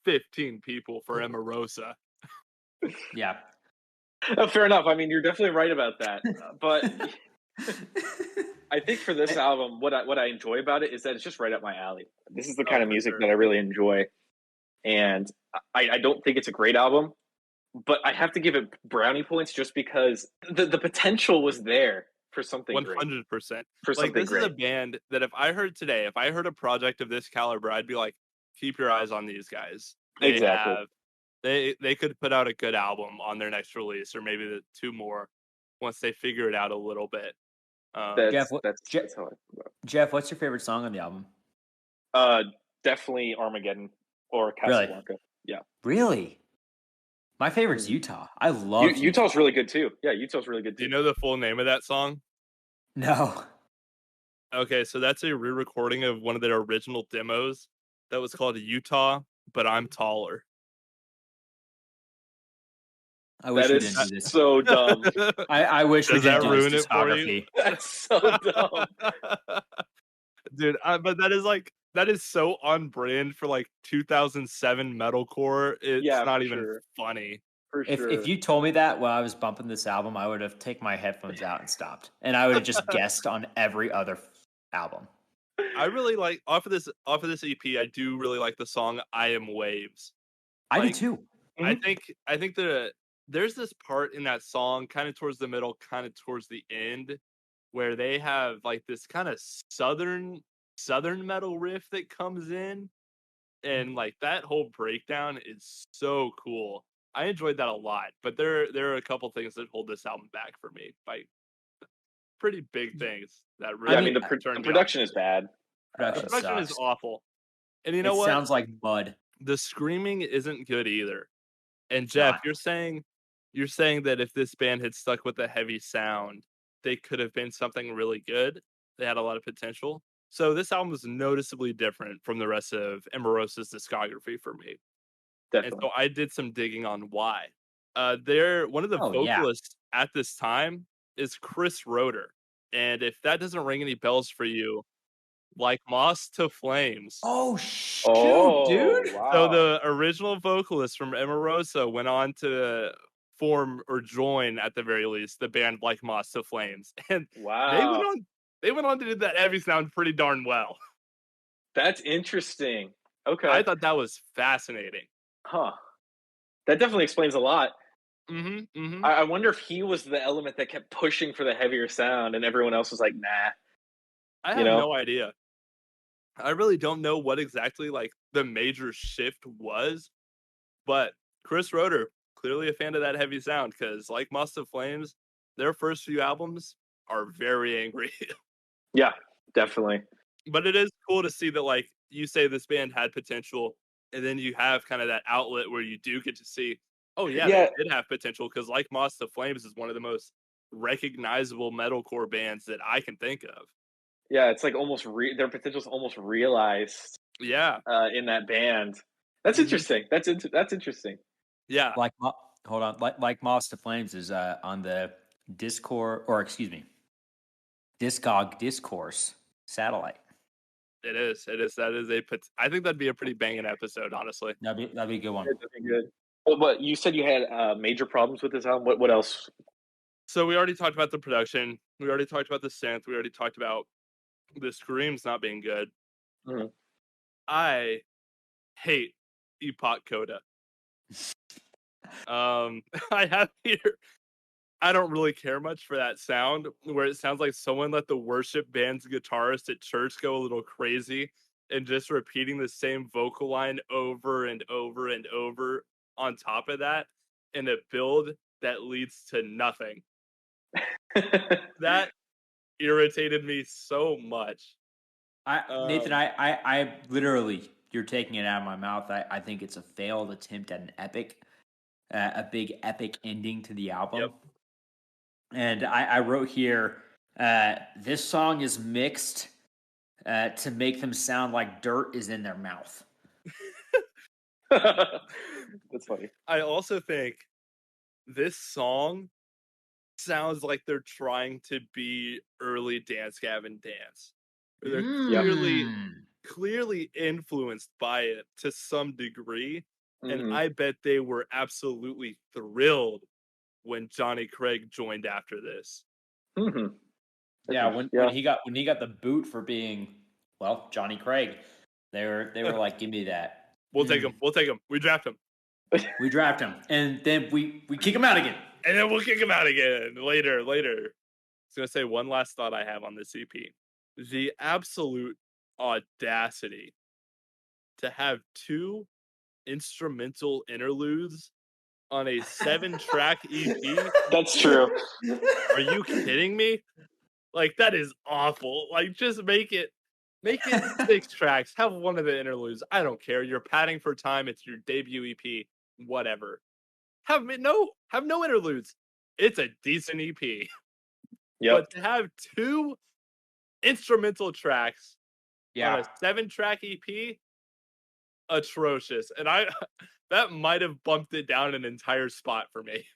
A: 15 people for Emarosa.
C: Yeah.
D: Fair enough. I mean, you're definitely right about that. But I think for this album, what I enjoy about it is that it's just right up my alley. This is the kind of music that I really enjoy. And I don't think it's a great album, but I have to give it brownie points just because the potential was there for something
A: 100%.
D: great. For something
A: like, this
D: great.
A: is a band that if I heard a project of this caliber, I'd be like, keep your eyes on these guys.
D: Exactly.
A: They could put out a good album on their next release, or maybe the 2 more once they figure it out a little bit.
D: That's how I feel about it.
C: Jeff, what's your favorite song on the album?
D: Definitely Armageddon or Casablanca.
C: Really?
D: Yeah.
C: Really? My favorite's Utah. I love
D: Utah's really good too. Yeah, Utah's really good
A: Do
D: too.
A: you know the full name of that song?
C: No.
A: Okay, so that's a re-recording of one of their original demos that was called Utah, but I'm taller.
C: I wish
D: That
C: we
D: is
C: didn't do this.
D: so dumb.
C: I wish we
A: Does that
C: didn't do
A: ruin
C: this
A: it for you?
C: discography.
D: That's so dumb.
A: Dude, but that is so on brand for like 2007 metalcore. It's
D: Yeah,
A: not
D: for
A: even
D: sure.
A: funny.
D: For
C: If
D: sure.
C: you told me that while I was bumping this album, I would have taken my headphones out and stopped, and I would have just guessed on every other album.
A: I really like off of this EP. I do really like the song "I Am Waves."
C: I do
A: Like,
C: too.
A: I think there's this part in that song, kind of towards the middle, kind of towards the end, where they have like this kind of southern metal riff that comes in, and like that whole breakdown is so cool. I enjoyed that a lot, but there are a couple things that hold this album back for me, like pretty big things that
D: Yeah, I
A: really
D: mean the
A: turned me off.
D: production is bad.
A: The
C: Production
A: production is
C: sucks.
A: awful, and you
C: It
A: know what?
C: sounds like mud.
A: The screaming isn't good either. And
C: It's
A: Jeff,
C: not.
A: you're saying that if this band had stuck with a heavy sound, they could have been something really good. They had a lot of potential. So this album is noticeably different from the rest of Emarosa's discography for me. And
D: Definitely.
A: so I did some digging on why. They're one of the
C: Oh yeah.
A: vocalists at this time is Chris Roeder. And if that doesn't ring any bells for you, like Moss to Flames.
C: Oh shoot,
D: Oh,
C: dude.
A: So
D: wow.
A: the original vocalist from Emarosa went on to form or join, at the very least, the band Like Moss to Flames, and they went
D: Wow.
A: on they went on to do that heavy sound pretty darn well.
D: That's interesting. Okay.
A: I thought that was fascinating.
D: Huh. That definitely explains a lot.
A: Mhm, mhm.
D: I wonder if he was the element that kept pushing for the heavier sound and everyone else was like, nah,
A: I
D: you
A: have
D: know?
A: no idea. I really don't know what exactly, like, the major shift was, but Chris Roeder, clearly a fan of that heavy sound, because like Moss to Flames, their first few albums are very angry.
D: Yeah, definitely.
A: But it is cool to see that, like, you say this band had potential, and then you have kind of that outlet where you do get to see, oh yeah, they
D: Yeah,
A: did have potential, because like Moss to Flames is one of the most recognizable metalcore bands that I can think of.
D: yeah, it's like almost their potential's almost realized
A: Yeah.
D: in that band. That's
A: Mhm.
D: interesting. That's interesting.
A: Yeah.
C: Like hold on, like Moss to Flames is on the Discord, or excuse me, Discog Discourse satellite.
A: It is. It is. That is a. I think that'd be a pretty banging episode, honestly.
C: That'd be a good one.
D: That'd be good. What you said you had major problems with this album? What else?
A: So we already talked about the production. We already talked about the synth. We already talked about the screams not being good.
D: Mhm.
A: I hate Epoch Coda. I have here. I don't really care much for that sound, where it sounds like someone let the worship band's guitarist at church go a little crazy and just repeating the same vocal line over and over and over on top of that in a build that leads to nothing. That irritated me so much.
C: Nathan,
A: Um,
C: I literally, you're taking it out of my mouth. I think it's a failed attempt at an epic, a big epic ending to the album.
A: Yep.
C: And I wrote here, this song is mixed to make them sound like dirt is in their mouth.
D: That's funny.
A: I also think this song sounds like they're trying to be early Dance Gavin Dance. They're
C: Mm.
A: clearly influenced by it to some degree, and
D: Mhm.
A: I bet they were absolutely thrilled when Johnny Craig joined after this.
D: Mhm.
C: Yeah,
D: Yeah.
C: when he got the boot for being, well, Johnny Craig, they were like, give me that.
A: We'll take him. We'll take him. We draft him,
C: We draft him, and then we kick him out again.
A: and then we'll kick him out again later. I was gonna say one last thought I have on this EP: the absolute audacity to have two instrumental interludes on a 7-track EP.
D: That's true.
A: Are you kidding me? Like, that is awful. Like, just make it 6 tracks. Have one of the interludes. I don't care. You're padding for time. It's your debut EP. Whatever. Have no interludes. It's a decent EP.
D: Yep.
A: But to have 2 instrumental tracks on
C: Yeah,
A: a 7-track EP, atrocious. And that might have bumped it down an entire spot for me.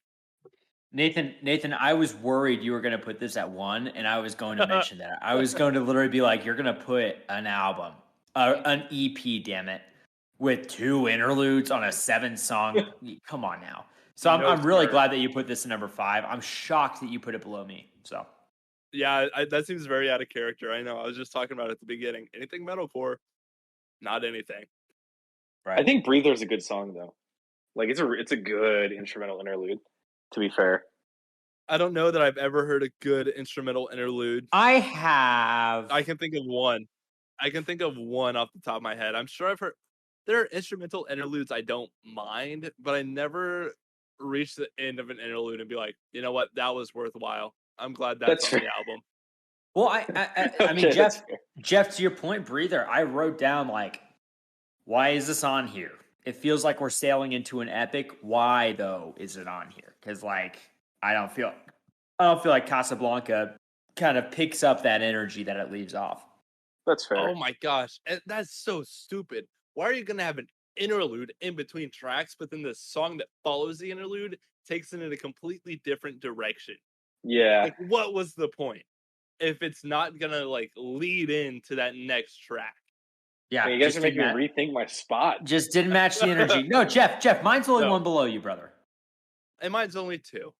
C: Nathan, I was worried you were going to put this at 1, and I was going to mention that. I was going to literally be like, you're going to put an album, an EP, damn it, with 2 interludes on a 7-song. Come on now. So
A: No,
C: I'm really
A: sir.
C: glad that you put this in number 5. I'm shocked that you put it below me. So
A: Yeah, that seems very out of character. I know. I was just talking about it at the beginning. Anything metalcore, not anything.
D: I think "Breather's" a good song though. Like it's a good instrumental interlude. To be fair,
A: I don't know that I've ever heard a good instrumental interlude.
C: I have.
A: I can think of one. I can think of one off the top of my head. I'm sure I've heard there are instrumental interludes I don't mind, but I never reach the end of an interlude and be like, you know what, that was worthwhile. I'm glad that's
D: that's
A: on
D: fair.
A: the album.
C: Well, I mean,
D: Okay, that's fair.
C: Jeff, to your point, Breather, I wrote down like, why is this on here? It feels like we're sailing into an epic. Why though is it on here? Because like I don't feel like Casablanca kind of picks up that energy that it leaves off.
D: That's fair.
A: Oh my gosh, that's so stupid. Why are you gonna have an interlude in between tracks, but then the song that follows the interlude takes it in a completely different direction?
D: Yeah.
A: Like, what was the point if it's not gonna like lead into that next track?
C: Yeah,
D: Man, you guys are making me rethink my spot.
C: just didn't match the energy. No, Jeff, mine's only one below you, brother.
A: And mine's only 2.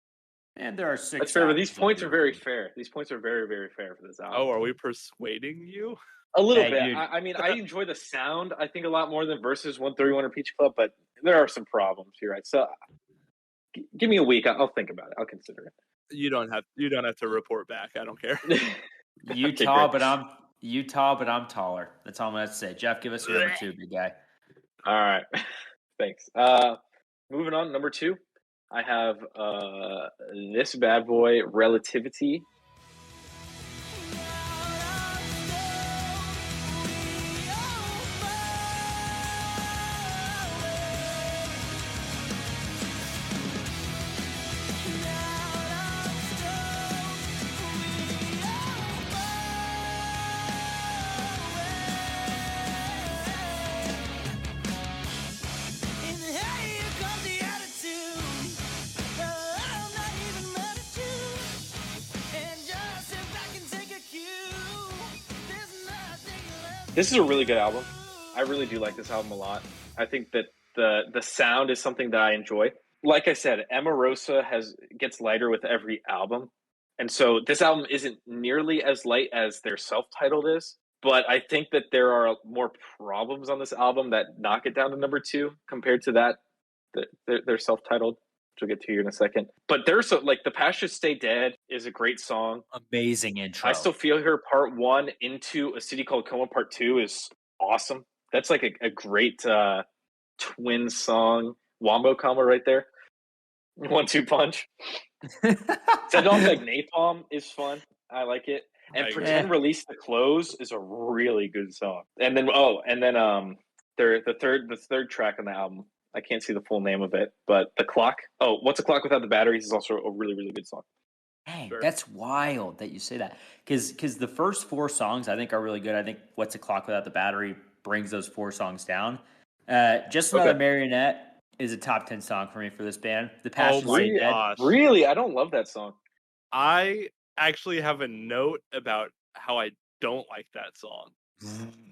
C: And there are 6.
D: That's fair, but these points are very fair. These points are very, very fair for this album.
A: Oh, are we persuading you?
D: A little
C: Hey,
D: bit.
C: dude.
D: I mean, I enjoy the sound, I think, a lot more than Versus 131 or Peach Club, but there are some problems here, right? So give me a week. I'll think about it. I'll consider it.
A: You don't have to report back. I don't care.
C: Utah, but I'm taller. That's all I'm gonna say. Jeff, give us your number 2, big guy.
D: All right. Thanks. Moving on, number 2. I have this bad boy, Relativity. This is a really good album. I really do like this album a lot. I think that the sound is something that I enjoy. Like I said, Emarosa gets lighter with every album. And so this album isn't nearly as light as their self-titled is, but I think that there are more problems on this album that knock it down to number 2 compared to that they're self-titled, which we'll get to here in a second. But there's like The Past Should Stay Dead is a great song.
C: Amazing intro.
D: I Still Feel Her Part 1 into A City Called Coma Part 2 is awesome. That's like a great twin song wombo combo right there. 1-2 punch. Send Off Like Napalm is fun. I like it. And Pretend Release the Close is a really good song. And then the third track on the album, I can't see the full name of it, but The Clock. Oh, What's a Clock Without the Batteries is also a really, really good song.
C: Dang, that's wild that you say that. Because the first 4 songs I think are really good. I think What's a Clock Without the Battery brings those 4 songs down. Just Another Marionette is a top 10 song for me for this band. The Past Should Stay Dead.
D: Really? I don't love that song.
A: I actually have a note about how I don't like that song.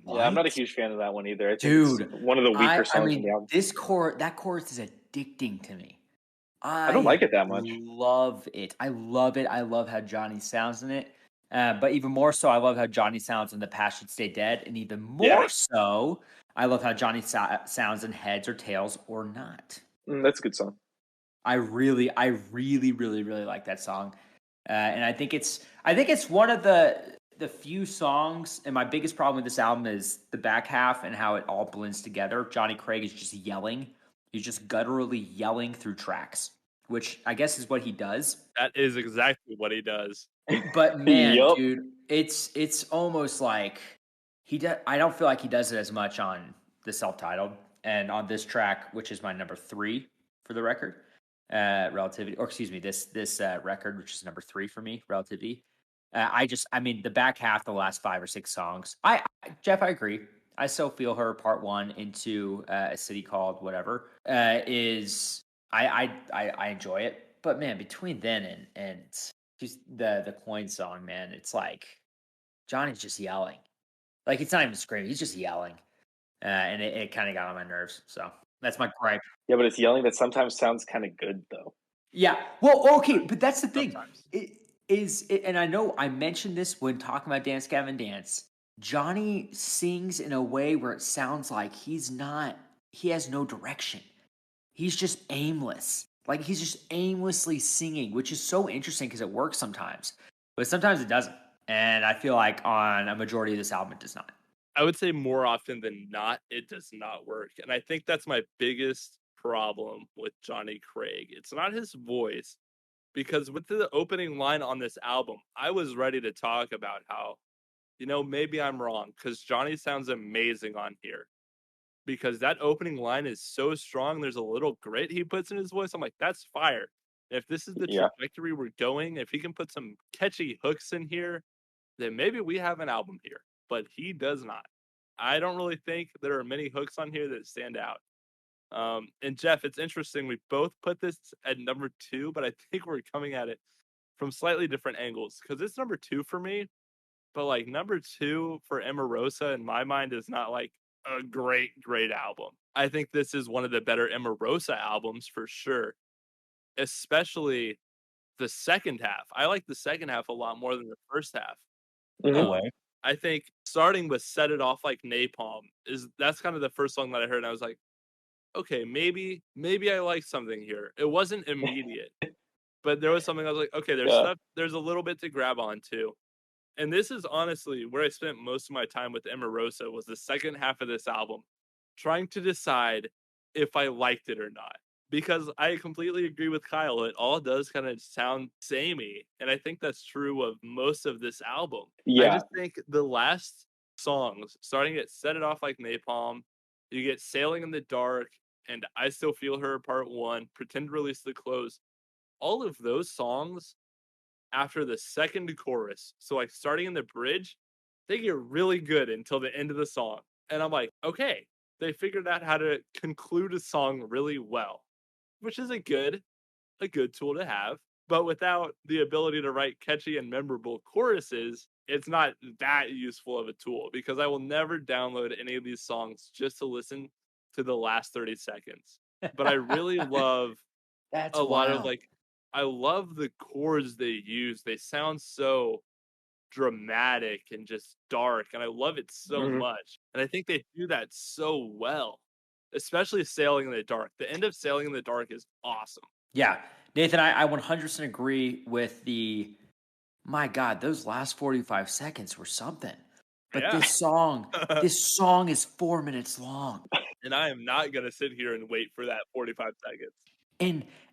D: Yeah, I'm not a huge fan of that one either. I think
C: Dude,
D: it's one of the weaker songs in the album.
C: That chorus is addicting to me.
D: I don't like it that much.
C: Love it. I love it. I love how Johnny sounds in it. But even more so, I love how Johnny sounds in The Past Should Stay Dead. And even more so, I love how Johnny sounds in Heads or Tails or Not.
D: That's a good song.
C: I really, really like that song. And I think it's one of the few songs, and my biggest problem with this album is the back half and how it all blends together. Johnny Craig is just yelling. He's just gutturally yelling through tracks, which I guess is what he does.
A: That is exactly what he does.
C: But man, dude, it's almost like I don't feel like he does it as much on the self-titled and on this track, which is my number 3 for the record, Relativity, or excuse me, this record, which is number 3 for me, Relativity. I mean, the back half, the last 5 or 6 songs. Jeff, I agree. I Still Feel Her Part 1 into A City Called Whatever is I enjoy it. But man, between then and just the Coin song, man, it's like Johnny's just yelling. Like, it's not even screaming, he's just yelling. And it kind of got on my nerves. So That's my gripe.
D: Yeah, but it's yelling that sometimes sounds kind of good though.
C: Yeah. Well, okay, but that's the thing.
A: Sometimes.
C: And I know I mentioned this when talking about Dance Gavin Dance. Johnny sings in a way where it sounds like he has no direction. He's just aimless. Like he's just aimlessly singing, which is so interesting because it works sometimes, but sometimes it doesn't. And I feel like on a majority of this album, it does not.
A: I would say more often than not, it does not work. And I think that's my biggest problem with Johnny Craig. It's not his voice, because with the opening line on this album, I was ready to talk about how, maybe I'm wrong because Johnny sounds amazing on here. Because that opening line is so strong, there's a little grit he puts in his voice. I'm like, that's fire. If this is the
D: Yeah.
A: trajectory we're going, if he can put some catchy hooks in here, then maybe we have an album here. But he does not. I don't really think there are many hooks on here that stand out. And Jeff, it's interesting. We both put this at number 2, but I think we're coming at it from slightly different angles because it's number 2 for me. But like number 2 for Emarosa in my mind is not like a great album. I think this is one of the better Emarosa albums for sure, especially the second half. I like the second half a lot more than the first half.
C: No
D: Mhm.
C: way.
A: I think starting with Set It Off Like Napalm that's kind of the first song that I heard, and I was like, okay, maybe I like something here. It wasn't immediate, but there was something I was like, okay,
D: Yeah.
A: there's a little bit to grab onto. And this is honestly where I spent most of my time with Emarosa was the second half of this album, trying to decide if I liked it or not. Because I completely agree with Kyle. It all does kind of sound samey. And I think that's true of most of this album. I
D: Yeah.
A: just think the last songs, starting at Set It Off Like Napalm, you get Sailing in the Dark, and I Still Feel Her Part 1, Pretend to Release the Close. All of those songs after the second chorus, so like starting in the bridge, they get really good until the end of the song. And I'm like, okay, they figured out how to conclude a song really well, which is a good tool to have. But without the ability to write catchy and memorable choruses, it's not that useful of a tool because I will never download any of these songs just to listen to the last 30 seconds. But I really love
C: That's
A: a lot of
C: wild.
A: like I love the chords they use. They sound so dramatic and just dark, and I love it so
D: Mhm.
A: much. And I think they do that so well, especially Sailing in the Dark. The end of Sailing in the Dark is awesome.
C: Yeah. Nathan, I 100% agree with my God, those last 45 seconds were something. But
A: Yeah.
C: this song is 4 minutes long.
A: And I am not gonna sit here and wait for that 45 seconds.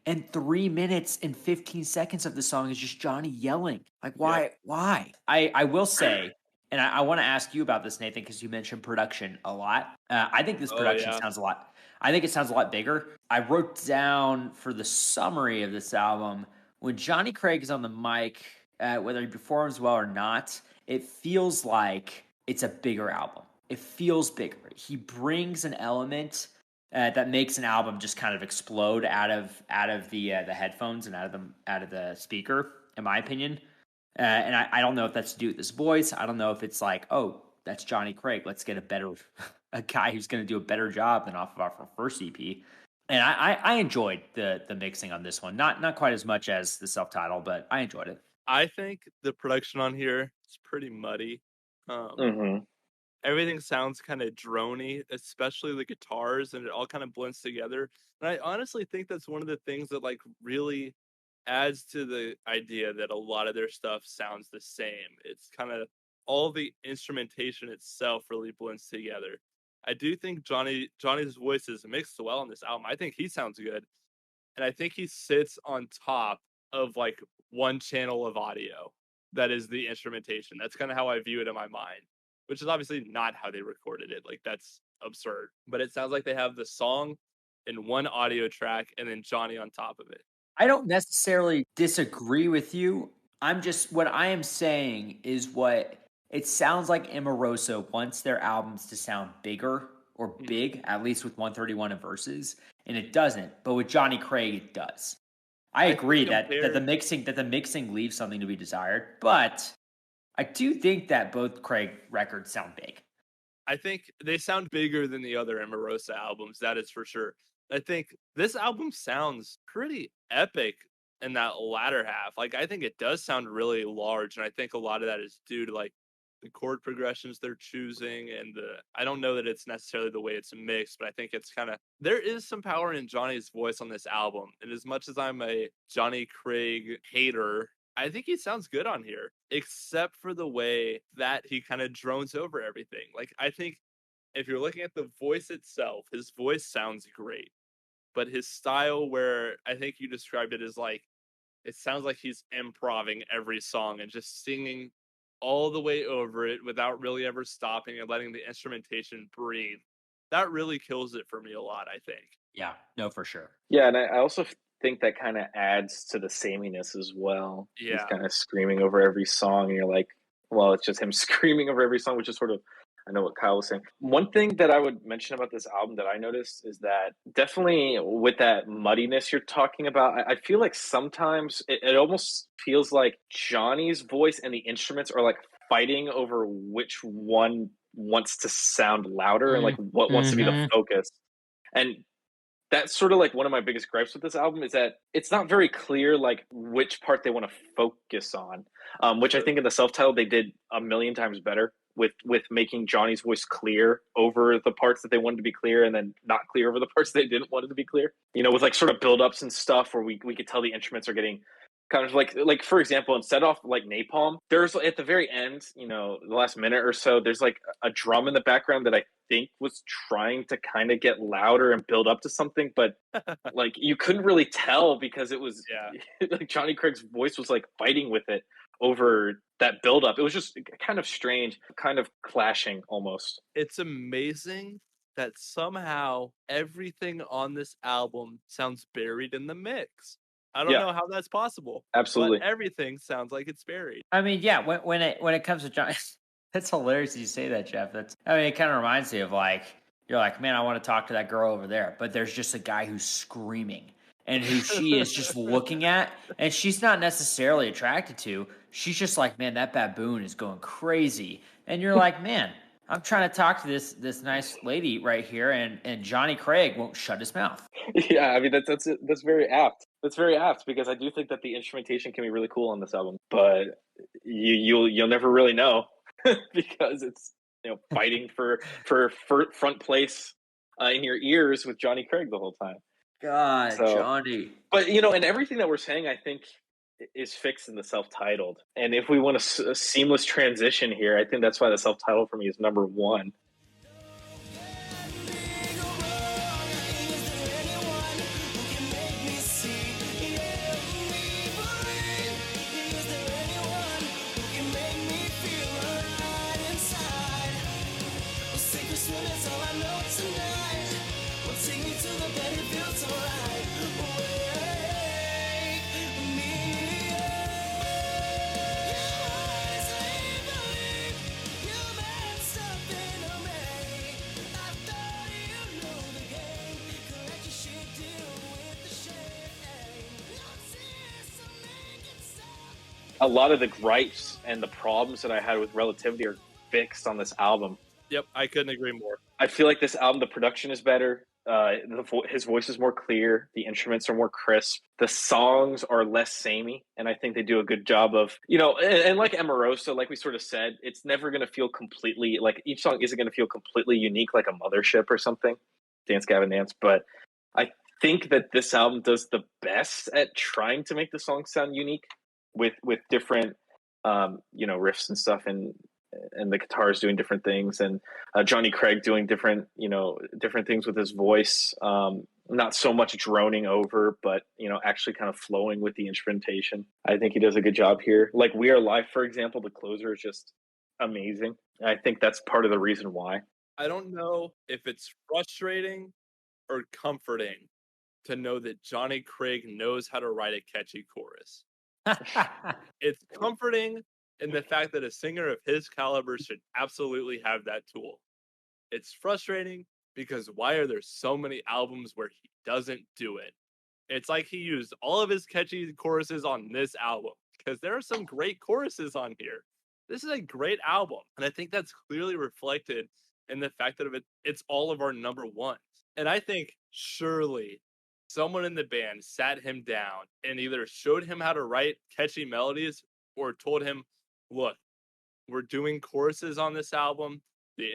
C: And 3 minutes and 15 seconds of the song is just Johnny yelling. Like,
A: Yep.
C: why? I will say, and I want to ask you about this, Nathan, because you mentioned production a lot. I think this
A: Oh
C: production
A: yeah.
C: sounds a lot. I think it sounds a lot bigger. I wrote down for the summary of this album when Johnny Craig is on the mic, whether he performs well or not, it feels like it's a bigger album. It feels bigger. He brings an element that makes an album just kind of explode out of the headphones and out of the speaker, in my opinion. And I don't know if that's to do with his voice. I don't know if it's like, oh, that's Johnny Craig. Let's get a guy who's going to do a better job than off of our first EP. And I enjoyed the mixing on this one. Not quite as much as the self-title, but I enjoyed it.
A: I think the production on here is pretty muddy. Um,
D: Mhm.
A: Everything sounds kind of drony, especially the guitars, and it all kind of blends together. And I honestly think that's one of the things that like really adds to the idea that a lot of their stuff sounds the same. It's kind of all the instrumentation itself really blends together. I do think Johnny's voice is mixed well on this album. I think he sounds good, and I think he sits on top of like one channel of audio that is the instrumentation. That's kind of how I view it in my mind, which is obviously not how they recorded it. Like that's absurd. But it sounds like they have the song in one audio track and then Johnny on top of it.
C: I don't necessarily disagree with you. What I am saying is what it sounds like Emarosa wants their albums to sound bigger or big, at least with 131 and verses, and it doesn't. But with Johnny Craig, it does. I
A: I think
C: agree that
A: compared
C: the mixing leaves something to be desired, but I do think that both Craig records sound big.
A: I think they sound bigger than the other Emarosa albums, that is for sure. I think this album sounds pretty epic in that latter half. Like, I think it does sound really large, and I think a lot of that is due to, like, the chord progressions they're choosing and the I don't know that it's necessarily the way it's mixed, but I think it's kinda there is some power in Johnny's voice on this album, and as much as I'm a Johnny Craig hater, I think he sounds good on here, except for the way that he kinda drones over everything. Like, I think if you're looking at the voice itself, his voice sounds great, but his style where I think you described it as, like, it sounds like he's improving every song and just singing all the way over it without really ever stopping and letting the instrumentation breathe. That really kills it for me a lot, I think.
C: Yeah, no, for sure.
D: Yeah, and I also think that kind of adds to the sameness as well. He's
A: Yeah.
D: kind of screaming over every song, and you're like, well, it's just him screaming over every song, which is sort of, I know what Kyle was saying. One thing that I would mention about this album that I noticed is that definitely with that muddiness you're talking about, I feel like sometimes it almost feels like Johnny's voice and the instruments are like fighting over which one wants to sound louder and like what wants to be the
C: Mm-hmm.
D: focus. And that's sort of like one of my biggest gripes with this album is that it's not very clear like which part they want to focus on, which I
A: Sure.
D: think in the self-titled they did a million times better with making Johnny's voice clear over the parts that they wanted to be clear and then not clear over the parts they didn't want it to be clear, you know, with like sort of build-ups and stuff where we could tell the instruments are getting kind of like for example, instead of like Napalm, there's at the very end, you know, the last minute or so, there's like a drum in the background that I think was trying to kind of get louder and build up to something, but like you couldn't really tell because it was
A: Yeah.
D: like Johnny Craig's voice was like fighting with it over that build up. It was just kind of strange, kind of clashing almost.
A: It's amazing that somehow everything on this album sounds buried in the mix. I don't
D: Yeah,
A: know how that's possible, but
D: absolutely.
A: everything sounds like it's buried.
C: I mean, yeah, when it comes to John, that's hilarious you say that, Jeff. That's I mean, it kind of reminds me of like you're like, man, I want to talk to that girl over there, but there's just a guy who's screaming and who she is just looking at, and she's not necessarily attracted to. She's just like, man, that baboon is going crazy, and you're like, man, I'm trying to talk to this nice lady right here, and Johnny Craig won't shut his mouth.
D: Yeah, I mean that's very apt. That's very apt because I do think that the instrumentation can be really cool on this album, but you'll never really know because it's, you know, fighting for front place in your ears with Johnny Craig the whole time.
C: God,
D: So,
C: Johnny.
D: but you know, and everything that we're saying, I think, is fixed in the self-titled. And if we want a seamless transition here, I think that's why the self-titled for me is number one. A lot of the gripes and the problems that I had with Relativity are fixed on this album.
A: Yep, I couldn't agree more.
D: I feel like this album, the production is better. His voice is more clear. The instruments are more crisp. The songs are less samey, and I think they do a good job of, you know, and like Emarosa, like we sort of said, it's never going to feel completely like each song isn't going to feel completely unique, like a Mothership or something. Dance Gavin Dance, but I think that this album does the best at trying to make the songs sound unique with different you know, riffs and stuff, and the guitars doing different things, and Johnny Craig doing different, you know, different things with his voice, not so much droning over, but, you know, actually kind of flowing with the instrumentation. I think he does a good job here. Like We Are Live, for example, the closer is just amazing. And I think that's part of the reason why.
A: I don't know if it's frustrating or comforting to know that Johnny Craig knows how to write a catchy chorus. It's comforting in the fact that a singer of his caliber should absolutely have that tool. It's frustrating because why are there so many albums where he doesn't do it? It's like he used all of his catchy choruses on this album because there are some great choruses on here. This is a great album, and I think that's clearly reflected and the fact that it's all of our number ones. And I think surely someone in the band sat him down and either showed him how to write catchy melodies or told him, look, we're doing choruses on this album. The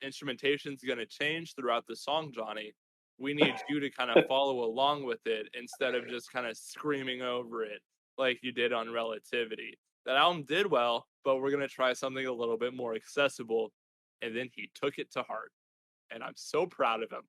A: instrumentation's going to change throughout the song, Johnny. We need you to kind of follow along with it instead of just kind of screaming over it like you did on Relativity. That album did well, but we're going to try something a little bit more accessible. And then he took it to heart. And I'm so proud of him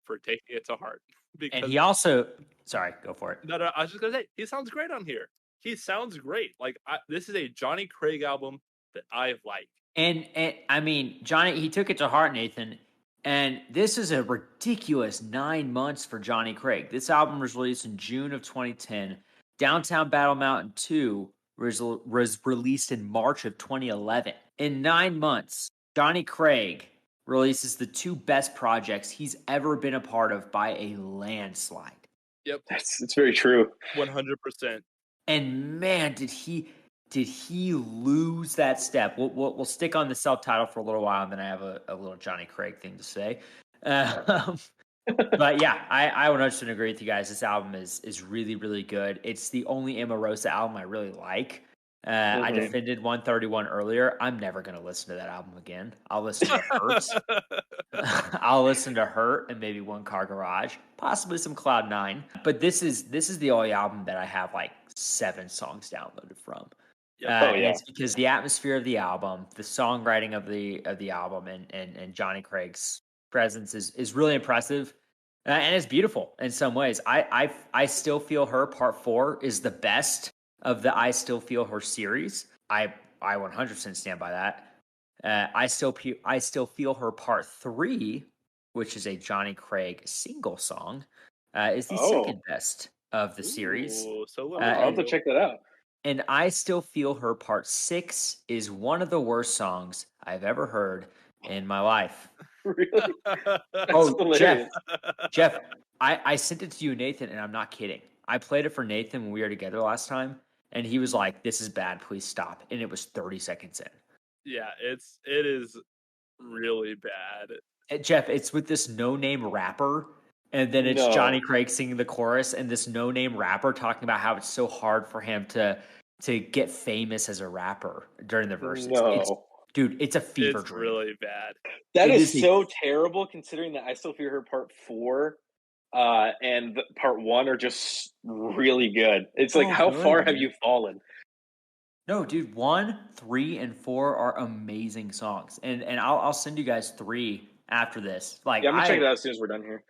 A: for taking it to heart.
C: And
A: Because
C: he also, sorry, go for it.
A: no, I was just going to say, he sounds great on here. He sounds great. Like, this is a Johnny Craig album that I like.
C: And I mean, Johnny, he took it to heart, Nathan. And this is a ridiculous 9 months for Johnny Craig. This album was released in June of 2010. Downtown Battle Mountain 2 was released in March of 2011. In 9 months, Johnny Craig releases the two best projects he's ever been a part of by a landslide.
A: Yep.
D: It's very true.
A: 100%.
C: And man, did he lose that step? We'll stick on the self-title for a little while, and then I have a little Johnny Craig thing to say. But yeah, I 100% agree with you guys. This album is really, really good. It's the only Emarosa album I really like. I defended 131 earlier. I'm never going to listen to that album again. I'll listen to Hurt. I'll listen to Hurt and maybe One Car Garage, possibly some Cloud 9. But this is the only album that I have like 7 songs downloaded from. And it's because the atmosphere of the album, the songwriting of the album, and Johnny Craig's presence is really impressive, and it's beautiful in some ways. I Still Feel Her Part 4 is the best of the I Still Feel Her series. I 100% stand by that. I Still Feel Her Part 3, which is a Johnny Craig single song, is the second best of the series.
A: So
D: I'll have to check that out.
C: And I Still Feel Her Part 6 is one of the worst songs I've ever heard in my life.
D: Really?
C: Oh, Jeff, I sent it to you, Nathan, and I'm not kidding. I played it for Nathan when we were together last time, and he was like, "This is bad, please stop." And it was 30 seconds in.
A: Yeah, it is really bad.
C: Jeff, it's with this no-name rapper, and then it's Johnny Craig singing the chorus, and this no-name rapper talking about how it's so hard for him to get famous as a rapper during the verses. Dude, it's a fever dream.
A: It's really bad.
D: That is so terrible, considering that I Still Feel Her Part 4 and Part 1 are just really good. It's like, how far have you fallen?
C: No, dude, 1, 3, and 4 are amazing songs, and I'll send you guys 3 after this. Like,
D: I'm gonna check it out as soon as we're done here.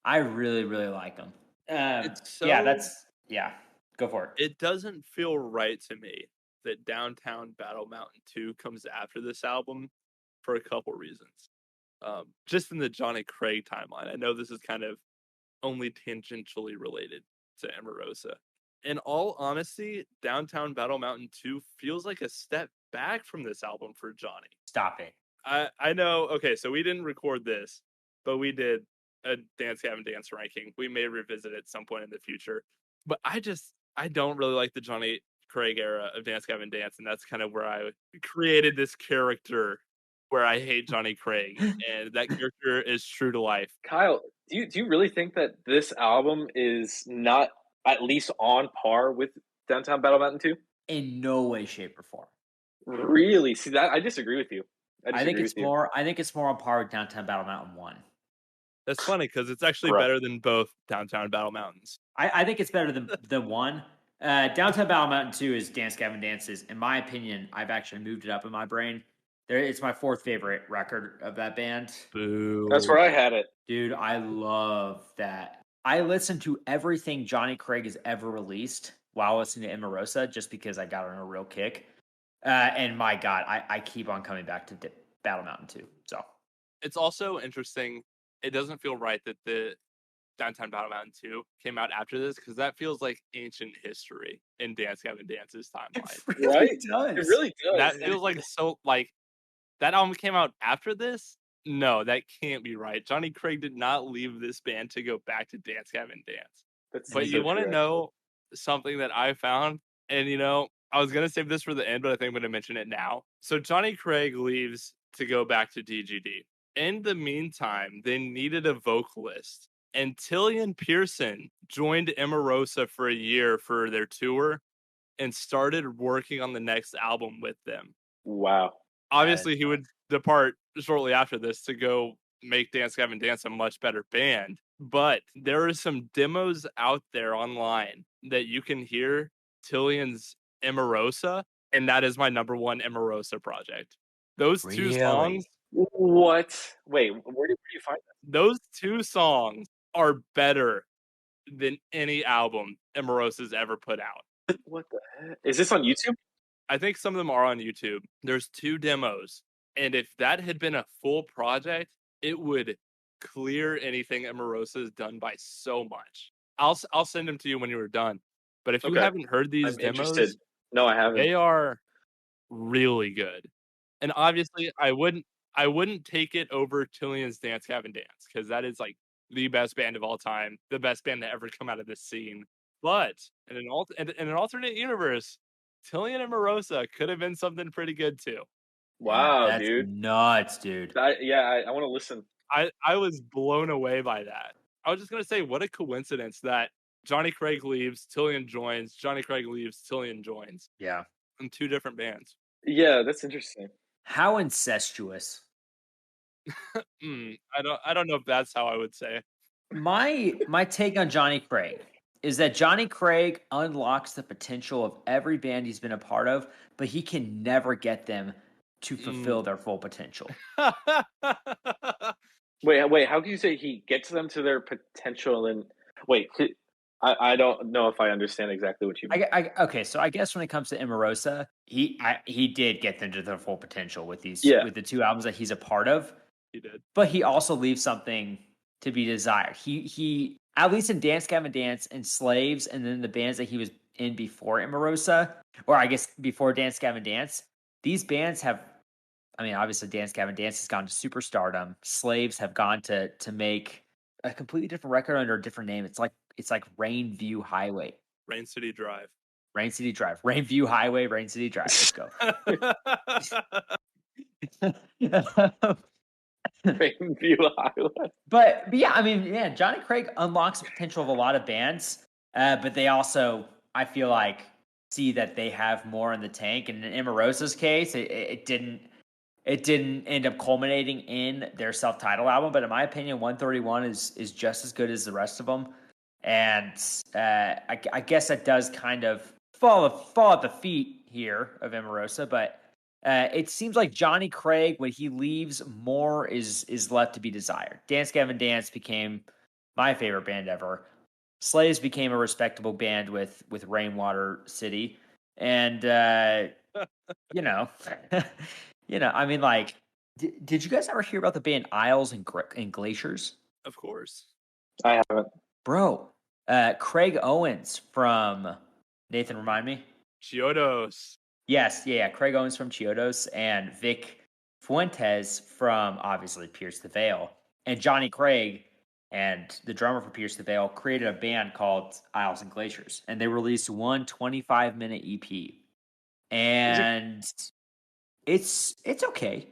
C: I really, really like them. Go for it.
A: It doesn't feel right to me that Downtown Battle Mountain 2 comes after this album for a couple reasons. Just in the Johnny Craig timeline, I know this is kind of only tangentially related to Emarosa. In all honesty, Downtown Battle Mountain 2 feels like a step back from this album for Johnny.
C: Stop it.
A: I know. Okay, so we didn't record this, but we did a Dance Gavin Dance ranking. We may revisit it at some point in the future. But I don't really like the Johnny Craig era of Dance Gavin Dance, and that's kind of where I created this character where I hate Johnny Craig, and that character is true to life.
D: Kyle, do you really think that this album is not at least on par with Downtown Battle Mountain 2?
C: In no way, shape, or form.
D: Really? See, that I disagree with you.
C: I think it's more on par with Downtown Battle Mountain 1.
A: That's funny because it's actually better than both Downtown Battle Mountains.
C: I think it's better than 1. Downtown Battle Mountain 2 is Dance Gavin Dance's. In my opinion, I've actually moved it up in my brain. It's my 4th favorite record of that band.
A: Boo.
D: That's where I had it.
C: Dude, I love that. I listen to everything Johnny Craig has ever released while listening to Emarosa just because I got on a real kick. And my God, I keep on coming back to Battle Mountain 2. So
A: it's also interesting. It doesn't feel right that the Downtown Battle Mountain 2 came out after this because that feels like ancient history in Dance Gavin Dance's timeline.
D: It really does.
A: That feels like so like that album came out after this. No, that can't be right. Johnny Craig did not leave this band to go back to Dance Gavin Dance. But you want to know something that I found? And I was gonna save this for the end, but I think I'm gonna mention it now. So Johnny Craig leaves to go back to DGD. In the meantime, they needed a vocalist, and Tillian Pearson joined Emarosa for a year for their tour and started working on the next album with them.
D: Wow.
A: Obviously, he would depart shortly after this to go make Dance Gavin Dance a much better band. But there are some demos out there online that you can hear Tillian's Emarosa, and that is my number one Emarosa project. Those two songs,
D: What? Wait, where do you find
A: those two songs are better than any album Emarosa's ever put out.
D: that? What the heck? Is this on YouTube?
A: I think some of them are on YouTube. There's 2 demos, and if that had been a full project, it would clear anything Emarosa has done by so much. I'll send them to you when you are done. But if you
D: Okay.
A: haven't heard these
D: I'm
A: demos,
D: interested. No, I haven't.
A: they are really good. And obviously, I wouldn't take it over Tillian's Dance Gavin Dance because that is like the best band of all time, the best band to ever come out of this scene. But in an alternate universe, Tillian and Emarosa could have been something pretty good too.
D: Wow,
C: That's
D: dude.
C: nuts, dude.
D: I want to listen.
A: I was blown away by that. I was just gonna say, what a coincidence that Johnny Craig leaves, Tillian joins, Johnny Craig leaves, Tillian joins
C: Yeah.
A: in 2 different bands.
D: Yeah, that's interesting.
C: How incestuous.
A: I don't know if that's how I would say.
C: My take on Johnny Craig is that Johnny Craig unlocks the potential of every band he's been a part of, but he can never get them to fulfill their full potential.
D: Wait. How can you say he gets them to their potential? And wait, I don't know if I understand exactly what you mean.
C: Okay, so I guess when it comes to Emarosa, he did get them to their full potential with these with the 2 albums that he's a part of.
A: He did.
C: But he also leaves something to be desired. He at least in Dance Gavin Dance and Slaves, and then the bands that he was in before Emarosa, or I guess before Dance Gavin Dance, these bands have, I mean, obviously Dance Gavin Dance has gone to superstardom. Slaves have gone to make a completely different record under a different name. It's like Rain View Highway.
A: Rain City Drive.
C: Rain City Drive. Rain View Highway, Rain City Drive. Let's go.
D: Rain View Highway.
C: But yeah, I mean, yeah, Johnny Craig unlocks the potential of a lot of bands, but they also, I feel like, see that they have more in the tank. And in Emarosa's case, it didn't end up culminating in their self-titled album. But in my opinion, 131 is just as good as the rest of them. And I guess that does kind of fall at the feet here of Emarosa, but it seems like Johnny Craig, when he leaves, more is left to be desired. Dance Gavin Dance became my favorite band ever. Slaves became a respectable band with Rainwater City, and you know, I mean, like, did you guys ever hear about the band Isles and Glaciers?
A: Of course.
D: I haven't.
C: Bro, Craig Owens from Nathan, remind me.
A: Chiodos.
C: Yes, yeah, Craig Owens from Chiodos and Vic Fuentes from, obviously, Pierce the Veil. And Johnny Craig and the drummer for Pierce the Veil created a band called Isles and Glaciers. And they released one 25-minute EP. And it's okay.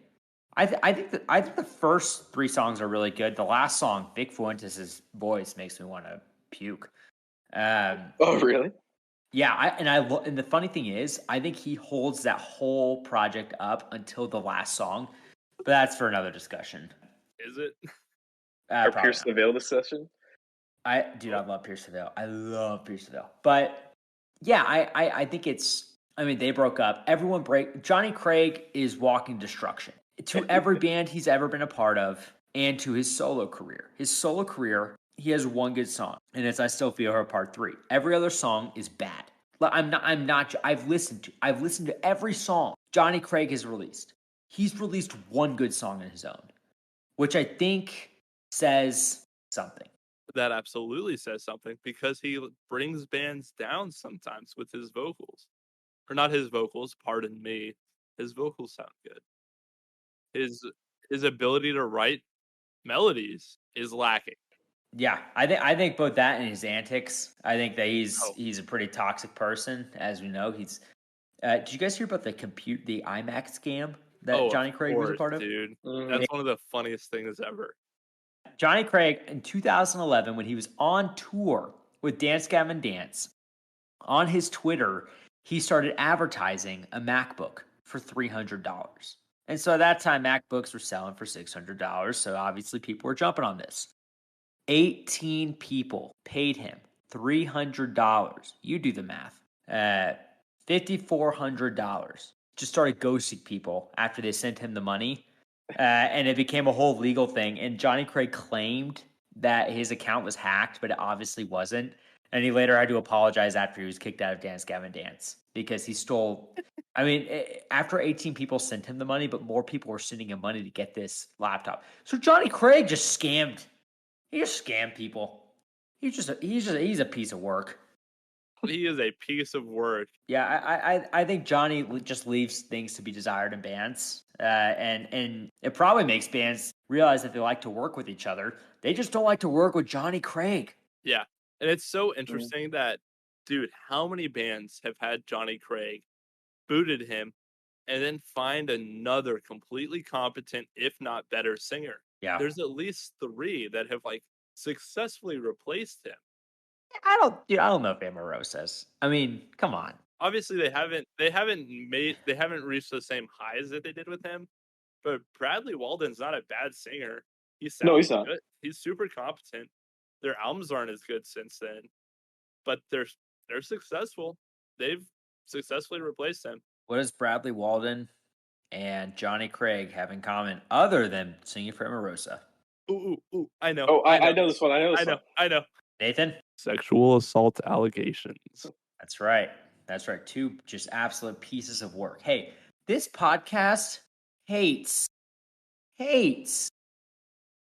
C: I think the first 3 songs are really good. The last song, Vic Fuentes' voice makes me want to puke.
D: Oh, really?
C: Yeah, and the funny thing is, I think he holds that whole project up until the last song, but that's for another discussion.
A: Is it?
D: Or Pierce the Veil discussion?
C: I love Pierce the Veil. I love Pierce the Veil. But yeah, I think it's, I mean, they broke up. Johnny Craig is walking destruction to every band he's ever been a part of and to his solo career. His solo career, he has one good song, and it's "I Still Feel Her" Part 3. Every other song is bad. I've listened to every song Johnny Craig has released. He's released one good song on his own, which I think says something.
A: That absolutely says something because he brings bands down sometimes with his vocals. Or not his vocals, pardon me. His vocals sound good. His ability to write melodies is lacking.
C: Yeah, I think both that and his antics. I think that he's a pretty toxic person, as we know. Did you guys hear about the IMAX scam? that
A: Of
C: Johnny Craig was a
A: course,
C: part of?
A: dude.
D: Mhm.
A: That's one of the funniest things ever.
C: Johnny Craig in 2011, when he was on tour with Dance Gavin Dance, on his Twitter, he started advertising a MacBook for $300. And so at that time, MacBooks were selling for $600. So obviously people were jumping on this. 18 people paid him $300. You do the math. $5,400. Just started ghosting people after they sent him the money. And it became a whole legal thing. And Johnny Craig claimed that his account was hacked, but it obviously wasn't. And he later had to apologize after he was kicked out of Dance Gavin Dance because he stole. I mean, after 18 people sent him the money, but more people were sending him money to get this laptop. So Johnny Craig just scammed. He just scammed people. He's a piece of work.
A: He is a piece of work.
C: Yeah, I think Johnny just leaves things to be desired in bands, and it probably makes bands realize that they like to work with each other. They just don't like to work with Johnny Craig.
A: Yeah. And it's so interesting that, dude, how many bands have had Johnny Craig, booted him, and then find another completely competent, if not better, singer?
C: Yeah,
A: There's at least 3 that have like successfully replaced him.
C: I don't know if Emarosa's. I mean, come on.
A: Obviously, they haven't reached the same highs that they did with him. But Bradley Walden's not a bad singer. He sounds
D: No, he's not.
A: good. He's super competent. Their albums aren't as good since then, but they're successful. They've successfully replaced him.
C: What does Bradley Walden and Johnny Craig have in common other than singing for Emarosa?
A: Ooh! I know.
D: Oh, I know this one.
A: I know.
C: Nathan?
A: Sexual assault allegations.
C: That's right. 2 just absolute pieces of work. Hey, this podcast hates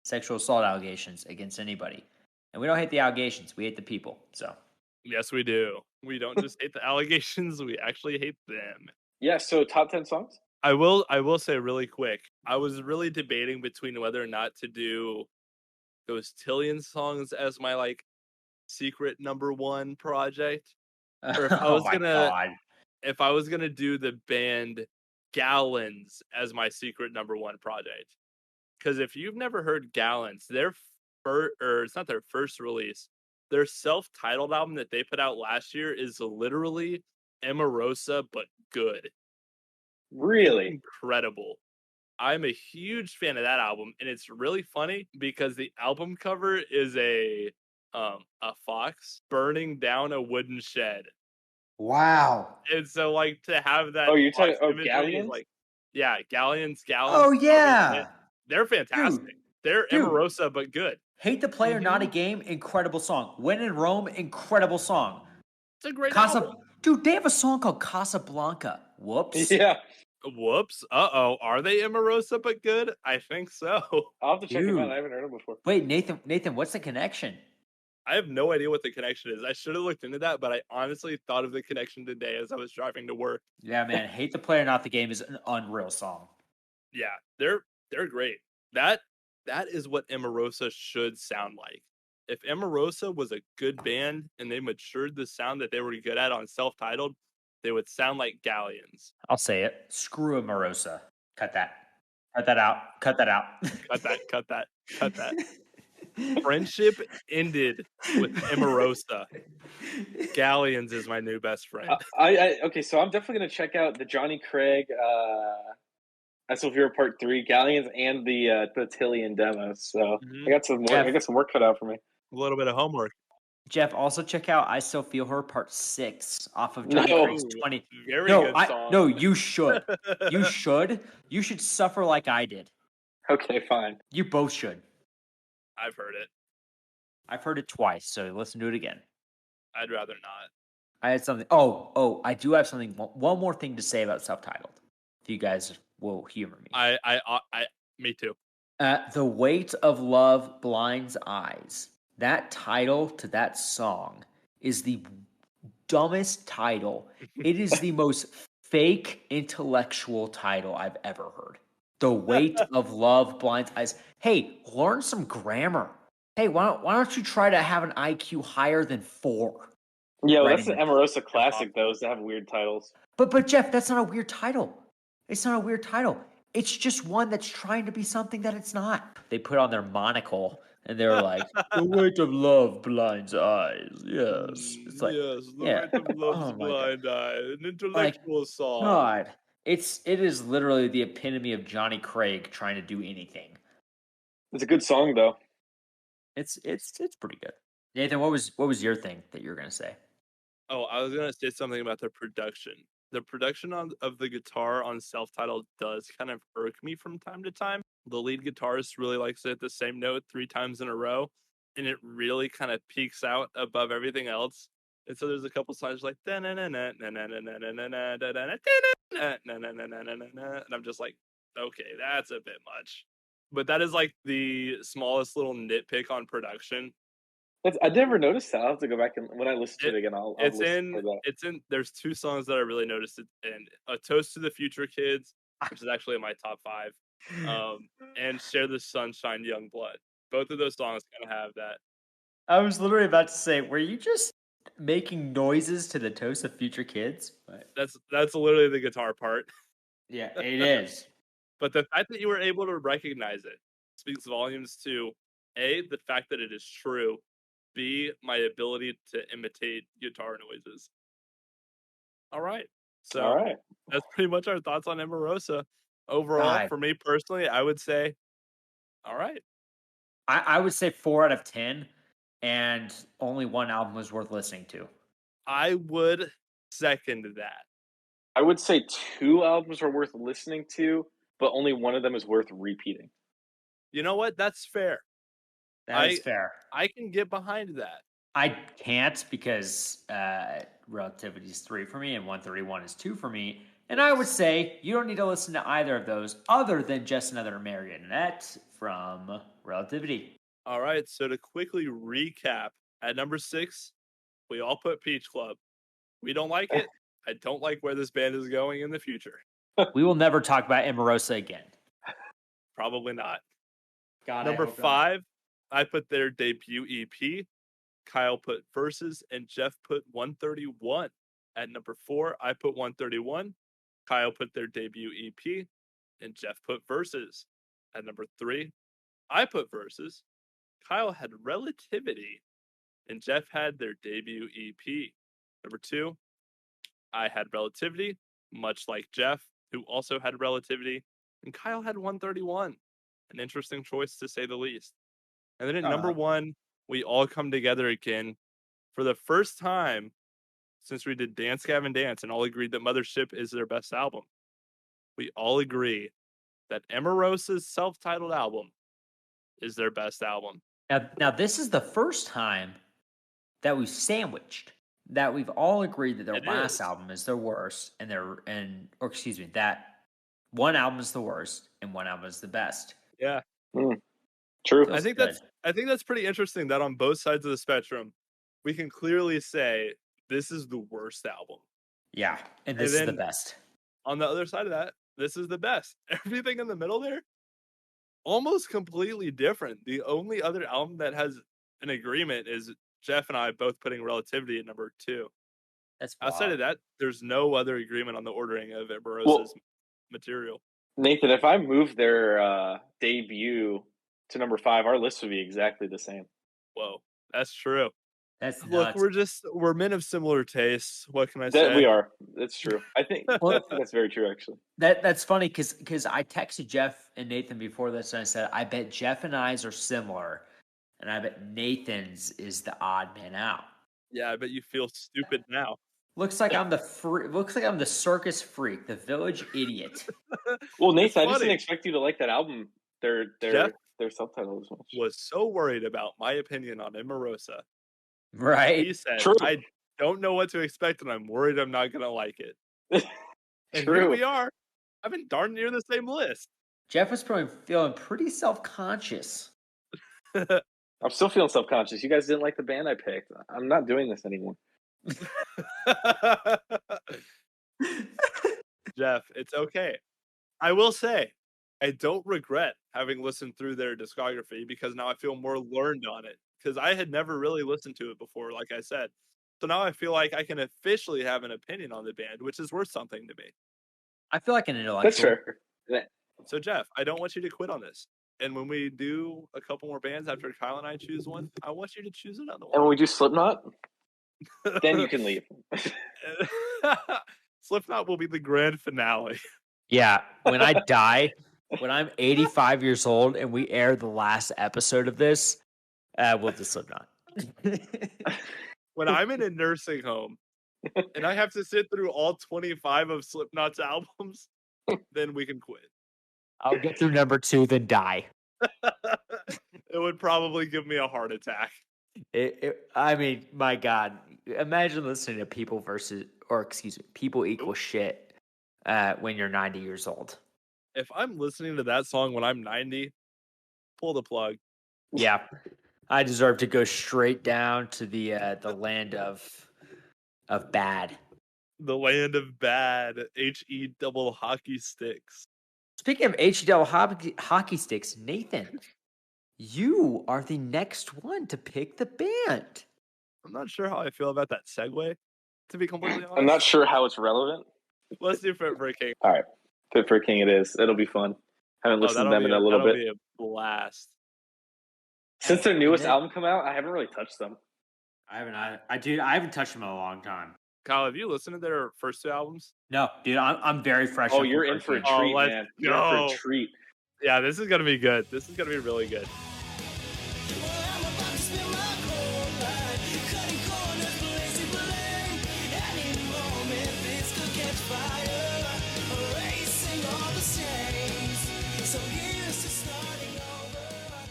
C: sexual assault allegations against anybody. And we don't hate the allegations. We hate the people. So
A: Yes, we do. We don't just hate the allegations. We actually hate them.
D: Yeah. So top 10 songs.
A: I will say really quick. I was really debating between whether or not to do those Tillian songs as my like secret number 1 project, or if I was if I was gonna do the band Gallons as my secret number 1 project. Because if you've never heard Gallons, it's not their first release. Their self-titled album that they put out last year is literally Emarosa, but good.
D: Really?
A: Incredible. I'm a huge fan of that album, and it's really funny because the album cover is a fox burning down a wooden shed.
C: wow.
A: And so like to have that
D: Oh, you're talking
A: fox imagery is,
D: Galleons?
A: like, yeah, Galleons.
C: Oh yeah.
A: They're fantastic. They're
C: Dude.
A: Emarosa, but good.
C: Hate the Player, Not a Game, incredible song. When in Rome, incredible song.
A: It's a great album.
C: Dude, they have a song called Casablanca. Whoops.
D: Yeah.
A: Whoops. Uh-oh. Are they Emarosa but good? I think so.
D: I'll have to check them
C: Dude.
D: out. I haven't heard them before.
C: Wait, Nathan, what's the connection?
A: I have no idea what the connection is. I should have looked into that, but I honestly thought of the connection today as I was driving to work.
C: Yeah, man. Hate the Player, Not the Game is an unreal song.
A: Yeah, they're great. That is what Emarosa should sound like. If Emarosa was a good band and they matured the sound that they were good at on self-titled, they would sound like Galleons.
C: I'll say it. Screw Emarosa. Cut that. Cut that out. Cut that out.
A: Cut that. Friendship ended with Emarosa. Galleons is my new best friend.
D: Okay, so I'm definitely gonna check out the Johnny Craig SOV Part 3 Galleons and the Tillian demos. So I got some more. I got some work cut out for me.
A: A little bit of homework.
C: Jeff, also check out I Still Feel Her Part 6 off of Johnny Craig's 20.
A: Very good song.
C: No, you should. You should. You should suffer like I did.
D: Okay, fine.
C: You both should.
A: I've heard it.
C: I've heard it twice, so listen to it again.
A: I'd rather not.
C: I had something. Oh, I do have something. One more thing to say about self-titled. If you guys will humor me.
A: Me too.
C: The Weight of Love Blinds Eyes. That title to that song is the dumbest title. It is the most fake intellectual title I've ever heard. The Weight of Love Blinds Eyes. Hey, learn some grammar. Hey, why don't you try to have an IQ higher than 4?
D: Yeah, well, that's an Emarosa classic, those that have weird titles.
C: But Jeff, that's not a weird title. It's not a weird title. It's just one that's trying to be something that it's not. They put on their monocle and they're like, "The weight of love blinds eyes." Yes, it's like,
A: Yes, the
C: yeah.
A: weight of love's
C: Oh my god,
A: blind eye, an
C: like
A: intellectual song.
C: God, it is literally the epitome of Johnny Craig trying to do anything.
D: It's a good song though.
C: It's pretty good. Nathan, what was your thing that you were gonna say?
A: Oh, I was gonna say something about the production. The production of the guitar on self-titled does kind of irk me from time to time. The lead guitarist really likes to hit the same note 3 times in a row, and it really kind of peaks out above everything else. And so there's a couple songs like and I'm just like, okay, that's a bit much. But that is like the smallest little nitpick on production.
D: I never noticed that. I'll have to go back and when I listen to
A: It
D: it again, I'll
A: it's
D: listen for
A: in
D: that.
A: it's in there's 2 songs that I really noticed it in, "A Toast to the Future Kids," which is actually in my top 5, and "Share the Sunshine, Young Blood." Both of those songs kinda have that.
C: I was literally about to say, were you just making noises to the toast of future kids? But
A: That's literally the guitar part.
C: yeah, it is.
A: But the fact that you were able to recognize it speaks volumes to, A, the fact that it is true, B, my ability to imitate guitar noises. Alright.
D: All
A: So,
D: right.
A: that's pretty much our thoughts on Emarosa. Overall,
C: God,
A: for me personally, I would say, alright.
C: I would say 4 out of 10, and only one album was worth listening to.
A: I would second that.
D: I would say 2 albums are worth listening to, but only one of them is worth repeating.
A: You know what? That's fair.
C: That is
A: I
C: fair.
A: I can get behind that.
C: I can't because Relativity is 3 for me and 131 is 2 for me. And I would say you don't need to listen to either of those other than Just Another Marionette from Relativity.
A: Alright, so to quickly recap, at number 6, we all put Peach Club. We don't like it. I don't like where this band is going in the future.
C: We will never talk about Emarosa again.
A: Probably not.
C: God,
A: Number 5, I put their debut EP. Kyle put Verses, and Jeff put 131. At number 4, I put 131. Kyle put their debut EP, and Jeff put Verses. At number 3, I put Verses. Kyle had Relativity, and Jeff had their debut EP. Number 2, I had Relativity, much like Jeff, who also had Relativity, and Kyle had 131. An interesting choice to say the least. And then at number 1, we all come together again for the first time since we did Dance Gavin Dance and all agreed that Mothership is their best album. We all agree that Emarosa's self-titled album is their best album.
C: Now this is the first time that we've sandwiched, that we've all agreed that their
A: It
C: last
A: is.
C: album is their worst, and that one album is the worst and one album is the best.
A: Yeah.
D: True.
C: Feels
A: I think
C: good.
A: that's pretty interesting that on both sides of the spectrum, we can clearly say this is the worst album.
C: Yeah, and this is the
A: then
C: best.
A: On the other side of that, this is the best. Everything in the middle there, almost completely different. The only other album that has an agreement is Jeff and I both putting Relativity at number 2.
C: That's
A: Outside
C: wild.
A: of that, there's no other agreement on the ordering of Emarosa's
D: Well,
A: material.
D: Nathan, if I move their debut to number 5, our list would be exactly the same.
A: Whoa, that's true.
C: That's
A: Look,
C: nuts.
A: we're men of similar tastes. What can I say?
D: That we are. That's true. I think
C: Well,
D: that's very true, actually.
C: that's funny because I texted Jeff and Nathan before this, and I said I bet Jeff and I's are similar, and I bet Nathan's is the odd man out.
A: Yeah, I bet you feel stupid now.
C: Looks like I'm the circus freak, the village idiot.
D: Well,
A: It's
D: Nathan, I just didn't
A: funny.
D: expect you to like that album.
A: Jeff
D: Their subtitle as much.
A: was so worried about my opinion on Emarosa. He
C: Right?
A: said,
D: True.
A: I don't know what to expect, and I'm worried I'm not going to like it. And here
D: True.
A: we are. I've been darn near the same list.
C: Jeff was probably feeling pretty self-conscious.
D: I'm still feeling self-conscious. You guys didn't like the band I picked. I'm not doing this anymore.
A: Jeff, it's okay. I will say, I don't regret having listened through their discography because now I feel more learned on it. Because I had never really listened to it before, like I said. So now I feel like I can officially have an opinion on the band, which is worth something to me.
C: I feel like an
D: That's
C: intellectual.
D: fair.
A: So Jeff, I don't want you to quit on this. And when we do a couple more bands after Kyle and I choose one, I want you to choose another
D: And when
A: one.
D: we do Slipknot, then you can leave.
A: Slipknot will be the grand finale.
C: Yeah, when I die, when I'm 85 years old and we air the last episode of this, we'll do Slipknot.
A: When I'm in a nursing home and I have to sit through all 25 of Slipknot's albums, then we can quit.
C: I'll get through number 2, then die.
A: It would probably give me a heart attack.
C: I mean, my God, imagine listening to People Equal Shit when you're 90 years old.
A: If I'm listening to that song when I'm 90, pull the plug.
C: Yeah, I deserve to go straight down to the land of bad.
A: The land of bad, HE double hockey sticks.
C: Speaking of HE hockey sticks, Nathan, you are the next one to pick the band.
A: I'm not sure how I feel about that segue, to be completely honest.
D: I'm not sure how it's relevant.
A: Let's do Fit for a King.
D: All right, Fit for a King it is. It'll be fun. Haven't listened to them in a little bit.
A: That'll be a blast.
D: Since their newest album come out, I haven't really touched them.
C: I haven't touched them in a long time.
A: Kyle, have you listened to their first 2 albums?
C: No, dude, I'm very fresh.
D: Oh, you're in for a treat, man. You're in for a treat.
A: Yeah, this is gonna be good. This is gonna be really good.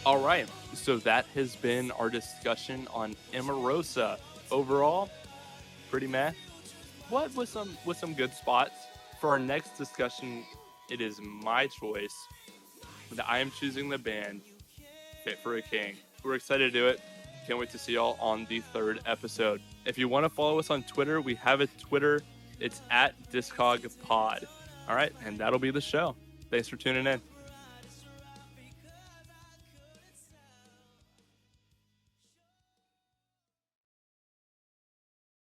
A: All right, so that has been our discussion on Emarosa. Overall, pretty meh. What with some good spots. For our next discussion, it is my choice that I am choosing the band Fit for a King. We're excited to do it. Can't wait to see y'all on the 3rd episode. If you want to follow us on Twitter, we have a Twitter. It's @DiscogPod. All right, and that'll be the show. Thanks for tuning in.